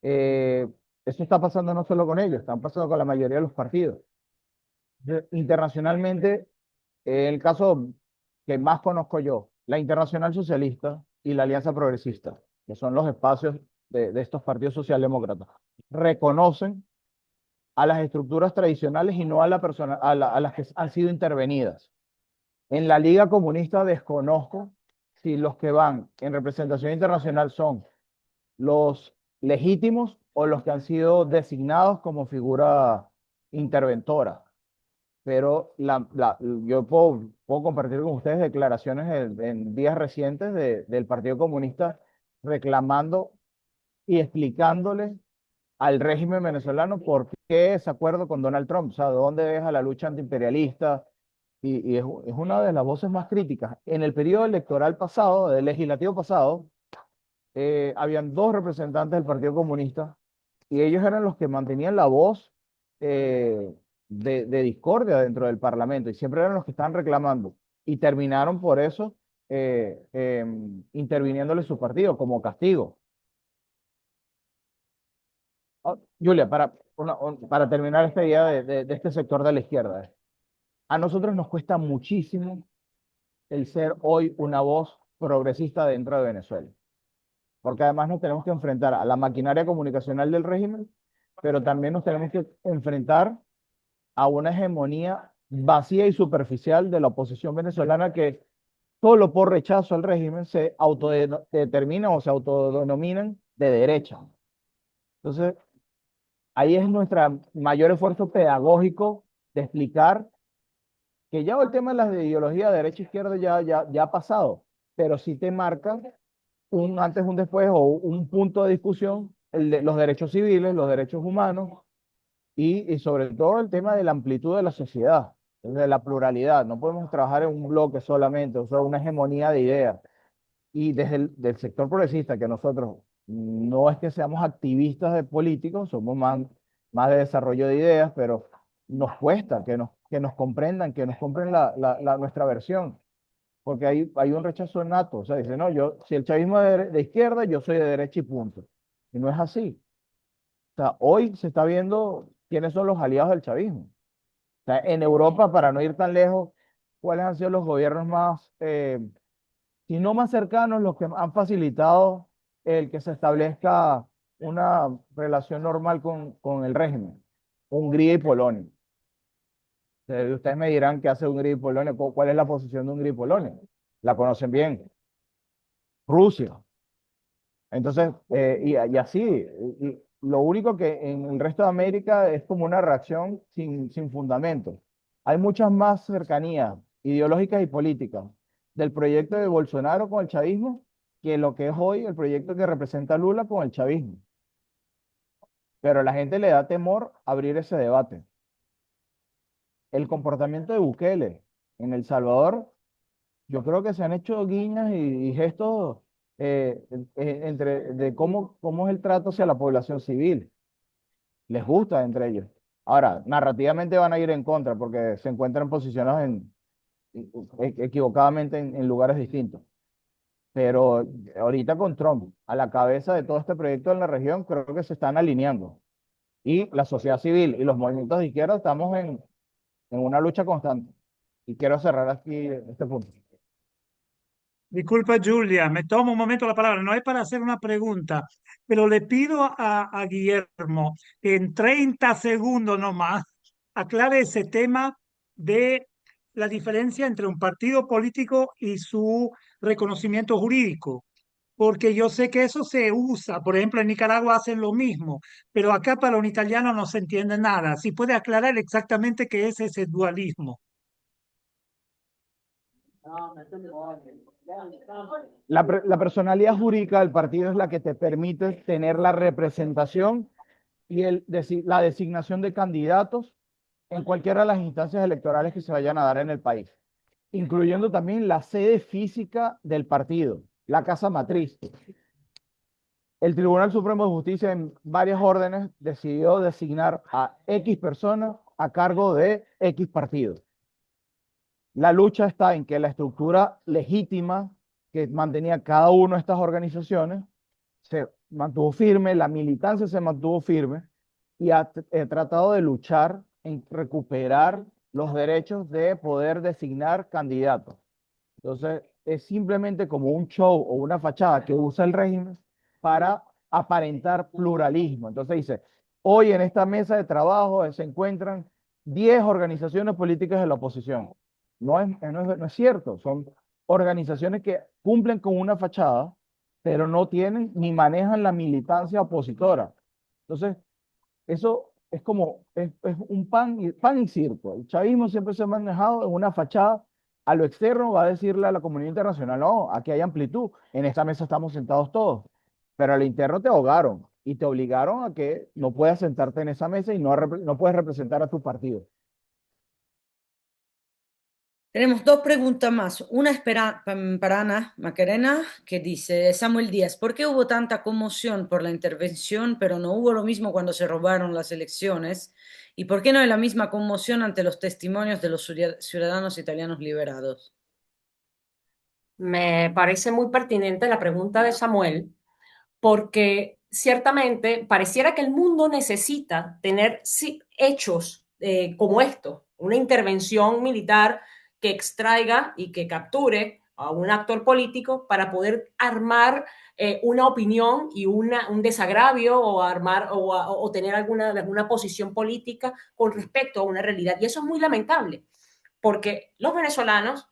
eh, eso está pasando no solo con ellos, está pasando con la mayoría de los partidos. Internacionalmente, el caso que más conozco yo, la Internacional Socialista y la Alianza Progresista, que son los espacios de estos partidos socialdemócratas, reconocen a las estructuras tradicionales y no a, a las que han sido intervenidas. En la Liga Comunista desconozco si los que van en representación internacional son los legítimos o los que han sido designados como figura interventora. pero yo puedo compartir con ustedes declaraciones en días recientes del Partido Comunista reclamando y explicándole al régimen venezolano por qué ese acuerdo con Donald Trump, o sea, de dónde deja la lucha antiimperialista, y es una de las voces más críticas. En el periodo electoral pasado, del legislativo pasado, habían dos representantes del Partido Comunista y ellos eran los que mantenían la voz de discordia dentro del Parlamento y siempre eran los que estaban reclamando y terminaron por eso interviniéndole su partido como castigo. Julia, para terminar esta idea de este sector de la izquierda, a nosotros nos cuesta muchísimo el ser hoy una voz progresista dentro de Venezuela, porque además nos tenemos que enfrentar a la maquinaria comunicacional del régimen, pero también nos tenemos que enfrentar a una hegemonía vacía y superficial de la oposición venezolana que solo por rechazo al régimen se autodeterminan o se autodenominan de derecha. Entonces, ahí es nuestro mayor esfuerzo pedagógico de explicar que ya el tema de las de ideología de derecha e izquierda ya ha pasado, pero sí te marca un antes, un después o un punto de discusión, los derechos civiles, los derechos humanos y sobre todo el tema de la amplitud de la sociedad, de la pluralidad. No podemos trabajar en un bloque solamente, o sea, una hegemonía de ideas. Y desde el del sector progresista, que nosotros no es que seamos activistas de políticos, somos más de desarrollo de ideas, pero nos cuesta que nos comprendan, que nos compren nuestra versión, porque hay un rechazo nato. O sea, dice, no, si el chavismo es de izquierda, yo soy de derecha y punto. Y no es así. O sea, hoy se está viendo quiénes son los aliados del chavismo. O sea, en Europa, para no ir tan lejos, ¿cuáles han sido los gobiernos más, si no más cercanos, los que han facilitado el que se establezca una relación normal con el régimen? Hungría y Polonia. Ustedes me dirán qué hace Hungría y Polonia, cuál es la posición de Hungría y Polonia. La conocen bien. Rusia. Entonces, y así, lo único que en el resto de América es como una reacción sin fundamento. Hay muchas más cercanías ideológicas y políticas del proyecto de Bolsonaro con el chavismo que lo que es hoy el proyecto que representa Lula con el chavismo. Pero a la gente le da temor abrir ese debate. El comportamiento de Bukele en El Salvador, yo creo que se han hecho guiñas y gestos de cómo es el trato hacia la población civil. Les gusta entre ellos. Ahora, narrativamente van a ir en contra porque se encuentran posicionados equivocadamente en lugares distintos. Pero ahorita con Trump a la cabeza de todo este proyecto en la región, creo que se están alineando. Y la sociedad civil y los movimientos de izquierda estamos en una lucha constante. Y quiero cerrar aquí este punto. Disculpa, Julia, me tomo un momento la palabra. No es para hacer una pregunta, pero le pido a Guillermo que en 30 segundos nomás aclare ese tema de la diferencia entre un partido político y su reconocimiento jurídico. Porque yo sé que eso se usa, por ejemplo, en Nicaragua hacen lo mismo, pero acá para un italiano no se entiende nada. Si puede aclarar exactamente qué es ese dualismo. La personalidad jurídica del partido es la que te permite tener la representación y la designación de candidatos en cualquiera de las instancias electorales que se vayan a dar en el país, incluyendo también la sede física del partido, la casa matriz. El Tribunal Supremo de Justicia en varias órdenes decidió designar a X personas a cargo de X partido. La lucha está en que la estructura legítima que mantenía cada una de estas organizaciones se mantuvo firme, la militancia se mantuvo firme y ha tratado de luchar en recuperar los derechos de poder designar candidatos. Entonces, es simplemente como un show o una fachada que usa el régimen para aparentar pluralismo. Entonces dice, hoy en esta mesa de trabajo se encuentran 10 organizaciones políticas de la oposición. No es cierto, son organizaciones que cumplen con una fachada, pero no tienen ni manejan la militancia opositora. Entonces, eso es como, es un pan y circo. El chavismo siempre se ha manejado en una fachada. A lo externo va a decirle a la comunidad internacional, no, aquí hay amplitud, en esta mesa estamos sentados todos, pero a lo interno te ahogaron y te obligaron a que no puedas sentarte en esa mesa y no puedes representar a tu partido. Tenemos dos preguntas más. Una es para Ana Macarena, que dice, Samuel Díaz, ¿por qué hubo tanta conmoción por la intervención, pero no hubo lo mismo cuando se robaron las elecciones? ¿Y por qué no hay la misma conmoción ante los testimonios de los ciudadanos italianos liberados? Me parece muy pertinente la pregunta de Samuel, porque ciertamente pareciera que el mundo necesita tener hechos como esto, una intervención militar que extraiga y que capture a un actor político para poder armar una opinión y un desagravio o armar o tener alguna posición política con respecto a una realidad. Y eso es muy lamentable, porque los venezolanos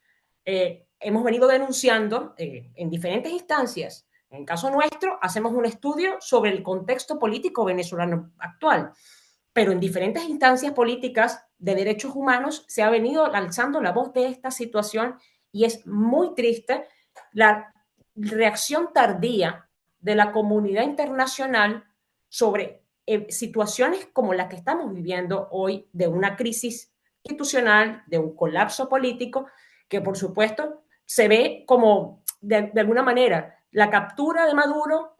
hemos venido denunciando en diferentes instancias. En el caso nuestro, hacemos un estudio sobre el contexto político venezolano actual, pero en diferentes instancias políticas de derechos humanos se ha venido alzando la voz de esta situación y es muy triste la reacción tardía de la comunidad internacional sobre situaciones como la que estamos viviendo hoy, de una crisis institucional, de un colapso político, que por supuesto se ve como, de alguna manera, la captura de Maduro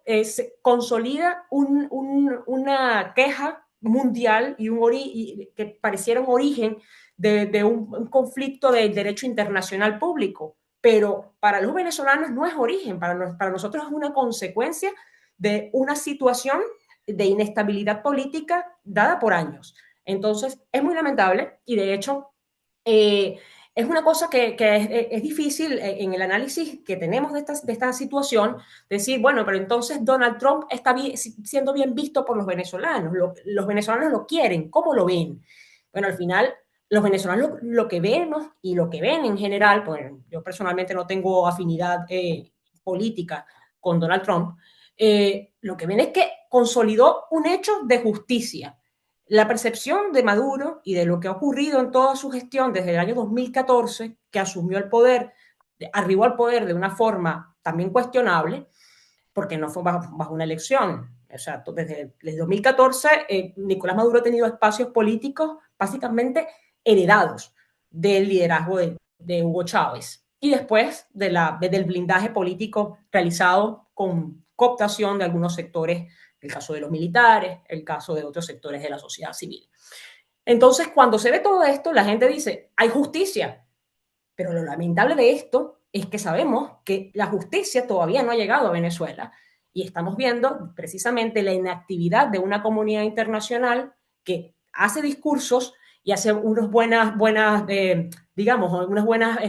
consolida una queja mundial y que pareciera un origen de un conflicto de derecho internacional público, pero para los venezolanos no es origen, para nosotros es una consecuencia de una situación de inestabilidad política dada por años. Entonces, es muy lamentable y de hecho es una cosa que es difícil en el análisis que tenemos de esta situación, decir, bueno, pero entonces Donald Trump está siendo bien visto por los venezolanos, los venezolanos lo quieren, ¿cómo lo ven? Bueno, al final, los venezolanos lo que vemos y lo que ven en general, pues yo personalmente no tengo afinidad política con Donald Trump, lo que ven es que consolidó un hecho de justicia. La percepción de Maduro y de lo que ha ocurrido en toda su gestión desde el año 2014, que asumió el poder, arribó al poder de una forma también cuestionable, porque no fue bajo una elección. O sea, desde 2014, Nicolás Maduro ha tenido espacios políticos básicamente heredados del liderazgo de Hugo Chávez y después del blindaje político realizado con cooptación de algunos sectores, el caso de los militares, el caso de otros sectores de la sociedad civil. Entonces, cuando se ve todo esto, la gente dice, hay justicia, pero lo lamentable de esto es que sabemos que la justicia todavía no ha llegado a Venezuela y estamos viendo precisamente la inactividad de una comunidad internacional que hace discursos y hace digamos, unas buenas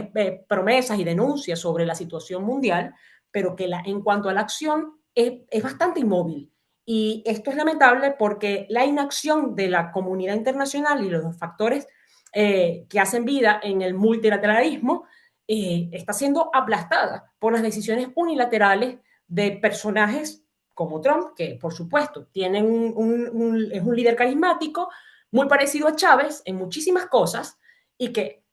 promesas y denuncias sobre la situación mundial, pero que en cuanto a la acción es bastante inmóvil. Y esto es lamentable porque la inacción de la comunidad internacional y los factores que hacen vida en el multilateralismo está siendo aplastada por las decisiones unilaterales de personajes como Trump, que por supuesto tienen es un líder carismático, muy parecido a Chávez en muchísimas cosas, y que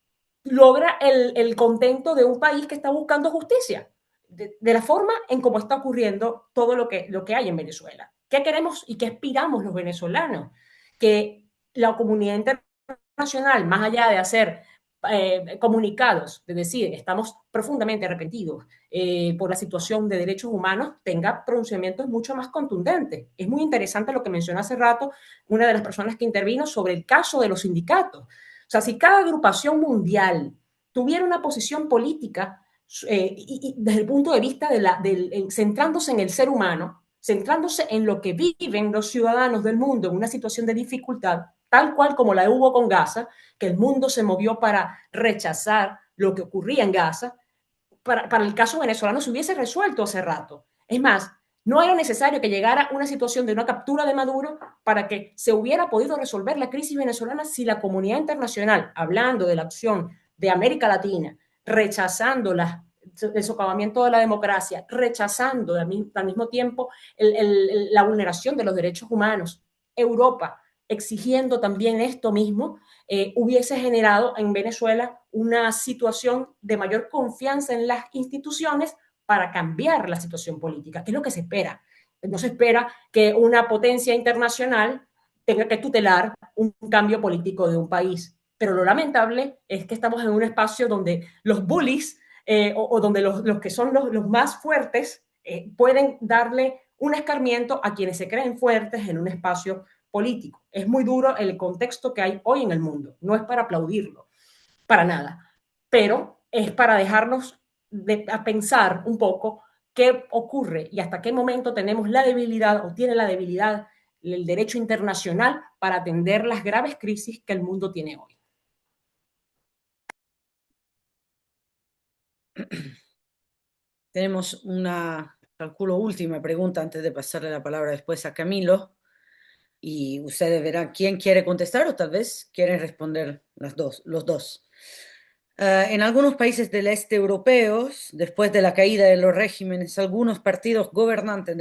logra el contento de un país que está buscando justicia, de la forma en cómo está ocurriendo todo lo que hay en Venezuela. ¿Qué queremos y qué aspiramos los venezolanos? Que la comunidad internacional, más allá de hacer comunicados, de decir, estamos profundamente arrepentidos por la situación de derechos humanos, tenga pronunciamientos mucho más contundentes. Es muy interesante lo que mencionó hace rato una de las personas que intervino sobre el caso de los sindicatos. O sea, si cada agrupación mundial tuviera una posición política y desde el punto de vista centrándose en el ser humano, centrándose en lo que viven los ciudadanos del mundo en una situación de dificultad, tal cual como la hubo con Gaza, que el mundo se movió para rechazar lo que ocurría en Gaza, para el caso venezolano se hubiese resuelto hace rato. Es más, no era necesario que llegara una situación de una captura de Maduro para que se hubiera podido resolver la crisis venezolana si la comunidad internacional, hablando de la acción de América Latina, rechazando el socavamiento de la democracia, rechazando al mismo tiempo la vulneración de los derechos humanos, Europa, exigiendo también esto mismo, hubiese generado en Venezuela una situación de mayor confianza en las instituciones para cambiar la situación política, que es lo que se espera. No se espera que una potencia internacional tenga que tutelar un cambio político de un país. Pero lo lamentable es que estamos en un espacio donde los bullies o donde los que son los más fuertes pueden darle un escarmiento a quienes se creen fuertes en un espacio político. Es muy duro el contexto que hay hoy en el mundo. No es para aplaudirlo, para nada, pero es para dejarnos a pensar un poco qué ocurre y hasta qué momento tenemos la debilidad o tiene la debilidad el derecho internacional para atender las graves crisis que el mundo tiene hoy. Tenemos una, calculo, última pregunta antes de pasarle la palabra después a Camilo. Y ustedes verán quién quiere contestar o tal vez quieren responder los dos. En algunos países del este europeos, después de la caída de los regímenes, algunos partidos gobernantes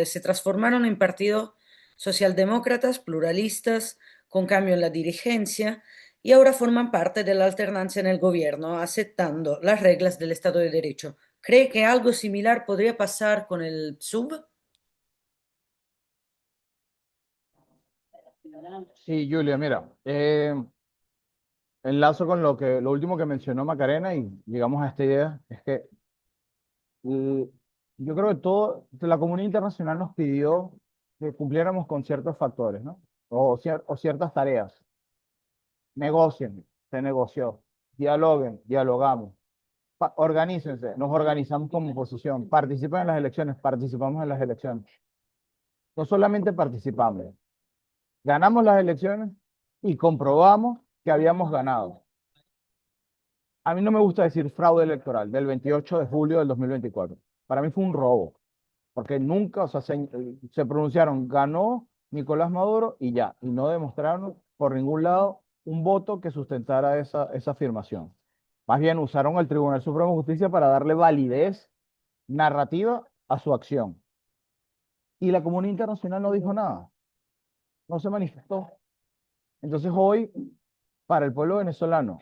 se transformaron en partidos socialdemócratas, pluralistas, con cambio en la dirigencia, y ahora forman parte de la alternancia en el gobierno, aceptando las reglas del Estado de Derecho. ¿Cree que algo similar podría pasar con el PSUV? Sí, Julia, mira, enlazo con lo último que mencionó Macarena y llegamos a esta idea, es que eh, yo creo que la comunidad internacional nos pidió que cumpliéramos con ciertos factores, ¿no? O ciertas tareas. Negocien, se negoció. Dialoguen, dialogamos. Organícense, nos organizamos como oposición. Participen en las elecciones, participamos en las elecciones. No solamente participamos, ganamos las elecciones y comprobamos que habíamos ganado. A mí no me gusta decir fraude electoral del 28 de julio del 2024. Para mí fue un robo, porque nunca, o sea, se pronunciaron, ganó Nicolás Maduro y ya, y no demostraron por ningún lado un voto que sustentara esa afirmación. Más bien usaron el Tribunal Supremo de Justicia para darle validez narrativa a su acción. Y la comunidad internacional no dijo nada, no se manifestó. Entonces hoy, para el pueblo venezolano,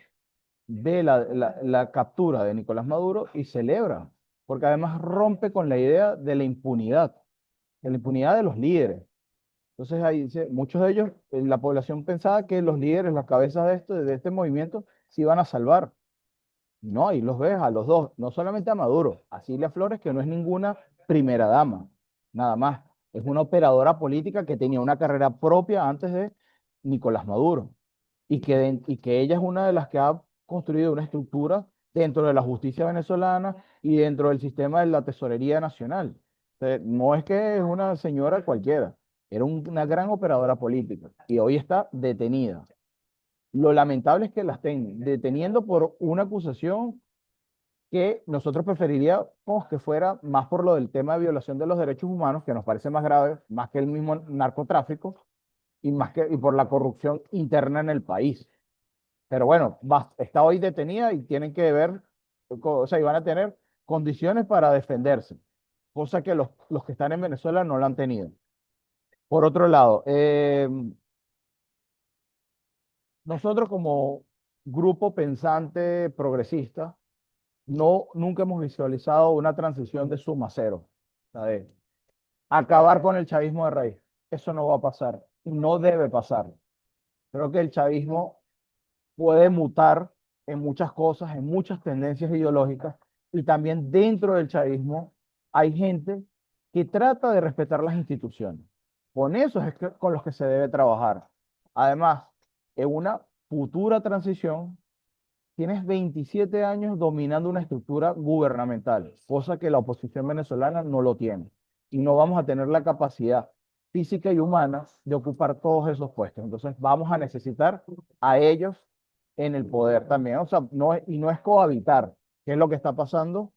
ve la captura de Nicolás Maduro y celebra, porque además rompe con la idea de la impunidad de los líderes. Entonces ahí dice, muchos de ellos, la población pensaba que los líderes, las cabezas de este movimiento, se iban a salvar. No, ahí los ves a los dos, no solamente a Maduro, a Cilia Flores, que no es ninguna primera dama, nada más. Es una operadora política que tenía una carrera propia antes de Nicolás Maduro y que ella es una de las que ha construido una estructura dentro de la justicia venezolana y dentro del sistema de la tesorería nacional. No es que es una señora cualquiera, era una gran operadora política y hoy está detenida. Lo lamentable es que la estén deteniendo por una acusación que nosotros preferiríamos que fuera más por lo del tema de violación de los derechos humanos, que nos parece más grave, más que el mismo narcotráfico y por la corrupción interna en el país. Pero bueno, está hoy detenida y tienen que ver, o sea, y van a tener condiciones para defenderse, cosa que los que están en Venezuela no la han tenido. Por otro lado, nosotros como grupo pensante progresista, nunca hemos visualizado una transición de suma cero, ¿sabes? Acabar con el chavismo de raíz. Eso no va a pasar y no debe pasar. Creo que el chavismo puede mutar en muchas cosas, en muchas tendencias ideológicas, y también dentro del chavismo hay gente que trata de respetar las instituciones. Con eso es con los que se debe trabajar. Además, en una futura transición, tienes 27 años dominando una estructura gubernamental, cosa que la oposición venezolana no lo tiene. Y no vamos a tener la capacidad física y humana de ocupar todos esos puestos. Entonces vamos a necesitar a ellos en el poder también. O sea, no es cohabitar, que es lo que está pasando,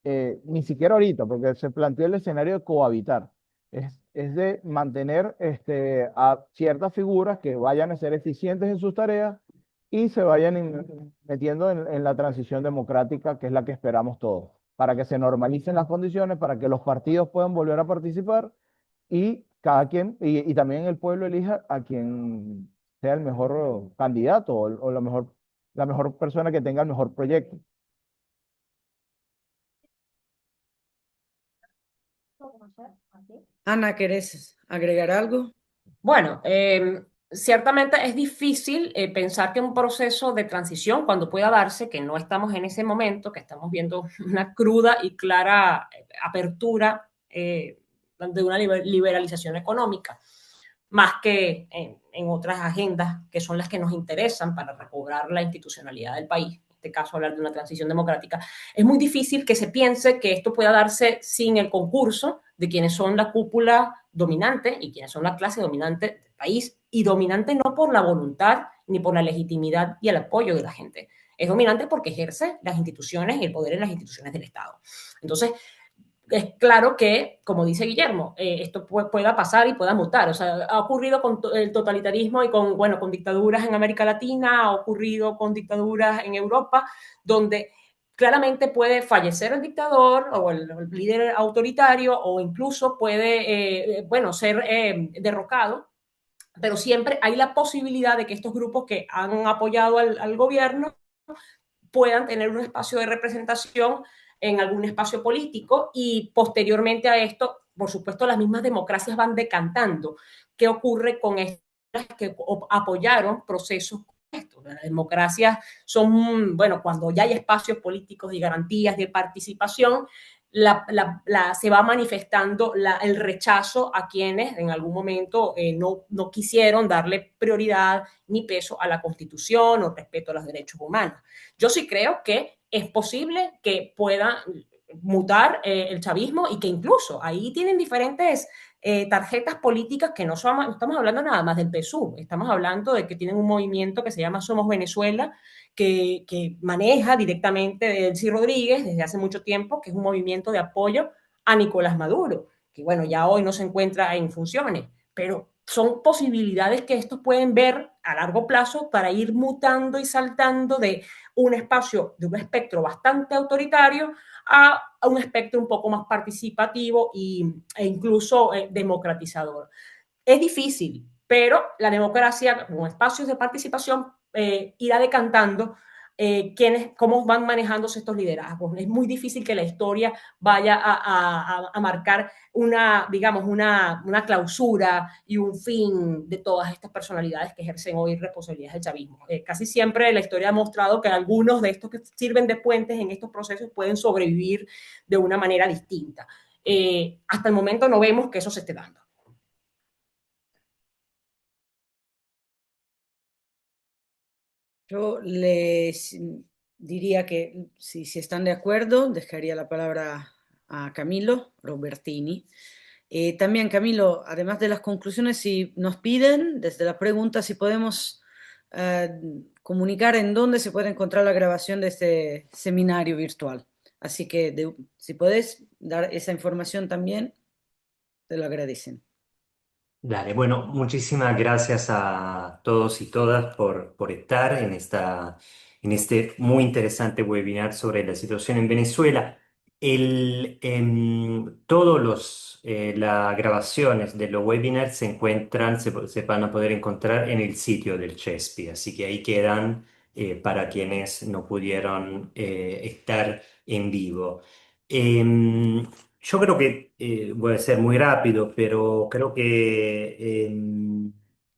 ni siquiera ahorita, porque se planteó el escenario de cohabitar. Es de mantener a ciertas figuras que vayan a ser eficientes en sus tareas y se vayan metiendo en la transición democrática, que es la que esperamos todos, para que se normalicen las condiciones, para que los partidos puedan volver a participar y cada quien, y también el pueblo elija a quien sea el mejor candidato o la mejor persona que tenga el mejor proyecto. Ana, ¿querés agregar algo? Bueno, ciertamente es difícil pensar que un proceso de transición, cuando pueda darse, que no estamos en ese momento, que estamos viendo una cruda y clara apertura de una liberalización económica, más que en otras agendas que son las que nos interesan para recobrar la institucionalidad del país. En este caso, hablar de una transición democrática. Es muy difícil que se piense que esto pueda darse sin el concurso de quienes son la cúpula dominante y quienes son la clase dominante del país, y dominante no por la voluntad ni por la legitimidad y el apoyo de la gente. Es dominante porque ejerce las instituciones y el poder en las instituciones del Estado. Entonces, es claro que, como dice Guillermo, esto pueda pasar y pueda mutar. O sea, ha ocurrido con el totalitarismo y con, bueno, con dictaduras en América Latina, ha ocurrido con dictaduras en Europa, donde claramente puede fallecer el dictador o el líder autoritario, o incluso puede, bueno, ser derrocado, pero siempre hay la posibilidad de que estos grupos que han apoyado al gobierno puedan tener un espacio de representación en algún espacio político, y posteriormente a esto, por supuesto, las mismas democracias van decantando. ¿Qué ocurre con estas que apoyaron procesos como estos? Las democracias son, bueno, cuando ya hay espacios políticos y garantías de participación, se va manifestando el rechazo a quienes en algún momento no quisieron darle prioridad ni peso a la Constitución o respeto a los derechos humanos. Yo sí creo que es posible que pueda mutar el chavismo, y que incluso ahí tienen diferentes tarjetas políticas, que no estamos hablando nada más del PSUV, estamos hablando de que tienen un movimiento que se llama Somos Venezuela, que maneja directamente Delcy Rodríguez desde hace mucho tiempo, que es un movimiento de apoyo a Nicolás Maduro, que bueno, ya hoy no se encuentra en funciones, pero son posibilidades que estos pueden ver a largo plazo para ir mutando y saltando de un espacio, de un espectro bastante autoritario a un espectro un poco más participativo e incluso democratizador. Es difícil, pero la democracia, como espacios de participación, irá decantando cómo van manejándose estos liderazgos. Es muy difícil que la historia vaya a marcar digamos, una clausura y un fin de todas estas personalidades que ejercen hoy responsabilidades del chavismo. Casi siempre la historia ha mostrado que algunos de estos que sirven de puentes en estos procesos pueden sobrevivir de una manera distinta. Hasta el momento no vemos que eso se esté dando. Yo les diría que si están de acuerdo, dejaría la palabra a Camilo Robertini. También, Camilo, además de las conclusiones, si nos piden desde la pregunta si podemos eh, comunicar en dónde se puede encontrar la grabación de este seminario virtual. Así que si podés dar esa información también, te lo agradecen. Dale, bueno, muchísimas gracias a todos y todas por estar en este muy interesante webinar sobre la situación en Venezuela. Todos las grabaciones de los webinars se van a poder encontrar en el sitio del CHESPI, así que ahí quedan para quienes no pudieron estar en vivo. Em, yo creo que voy a ser muy rápido, pero creo que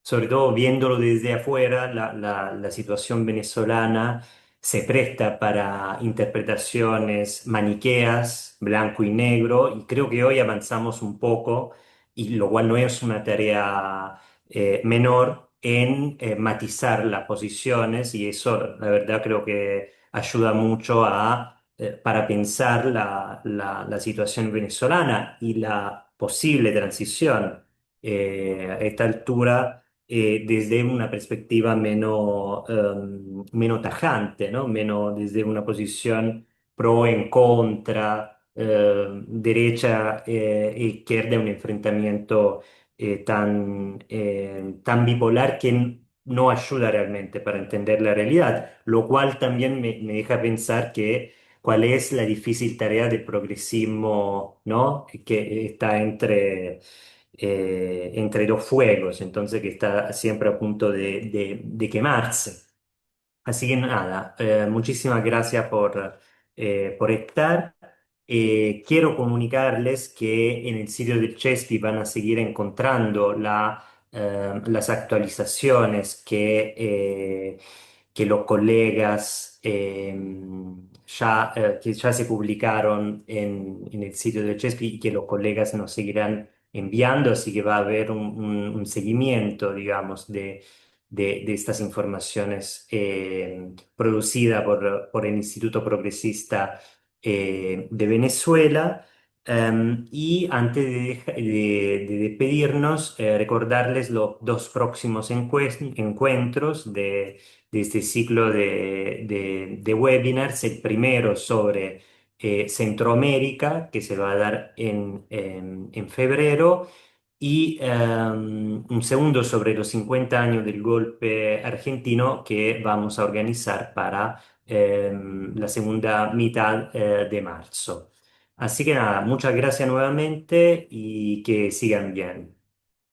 sobre todo viéndolo desde afuera, la situación venezolana se presta para interpretaciones maniqueas, blanco y negro, y creo que hoy avanzamos un poco, y lo cual no es una tarea menor en matizar las posiciones, y eso la verdad creo que ayuda mucho para pensar la situación venezolana y la posible transición a esta altura desde una perspectiva menos tajante, ¿no? Menos desde una posición pro en contra, derecha e izquierda, un enfrentamiento tan bipolar que no ayuda realmente para entender la realidad, lo cual también me deja pensar que cuál es la difícil tarea del progresismo, ¿no? Que está entre dos fuegos, entonces que está siempre a punto de quemarse. Así que nada, muchísimas gracias por estar. Quiero comunicarles que en el sitio del Chespi van a seguir encontrando las actualizaciones que los colegas que ya se publicaron en el sitio del Chespi y que los colegas nos seguirán enviando, así que va a haber un seguimiento, digamos, de estas informaciones producida por el Instituto Progresista de Venezuela. Y antes de despedirnos, recordarles los dos próximos encuentros de este ciclo de webinars. El primero sobre Centroamérica, que se va a dar en febrero, y un segundo sobre los 50 años del golpe argentino que vamos a organizar para la segunda mitad de marzo. Así que nada, muchas gracias nuevamente y que sigan bien.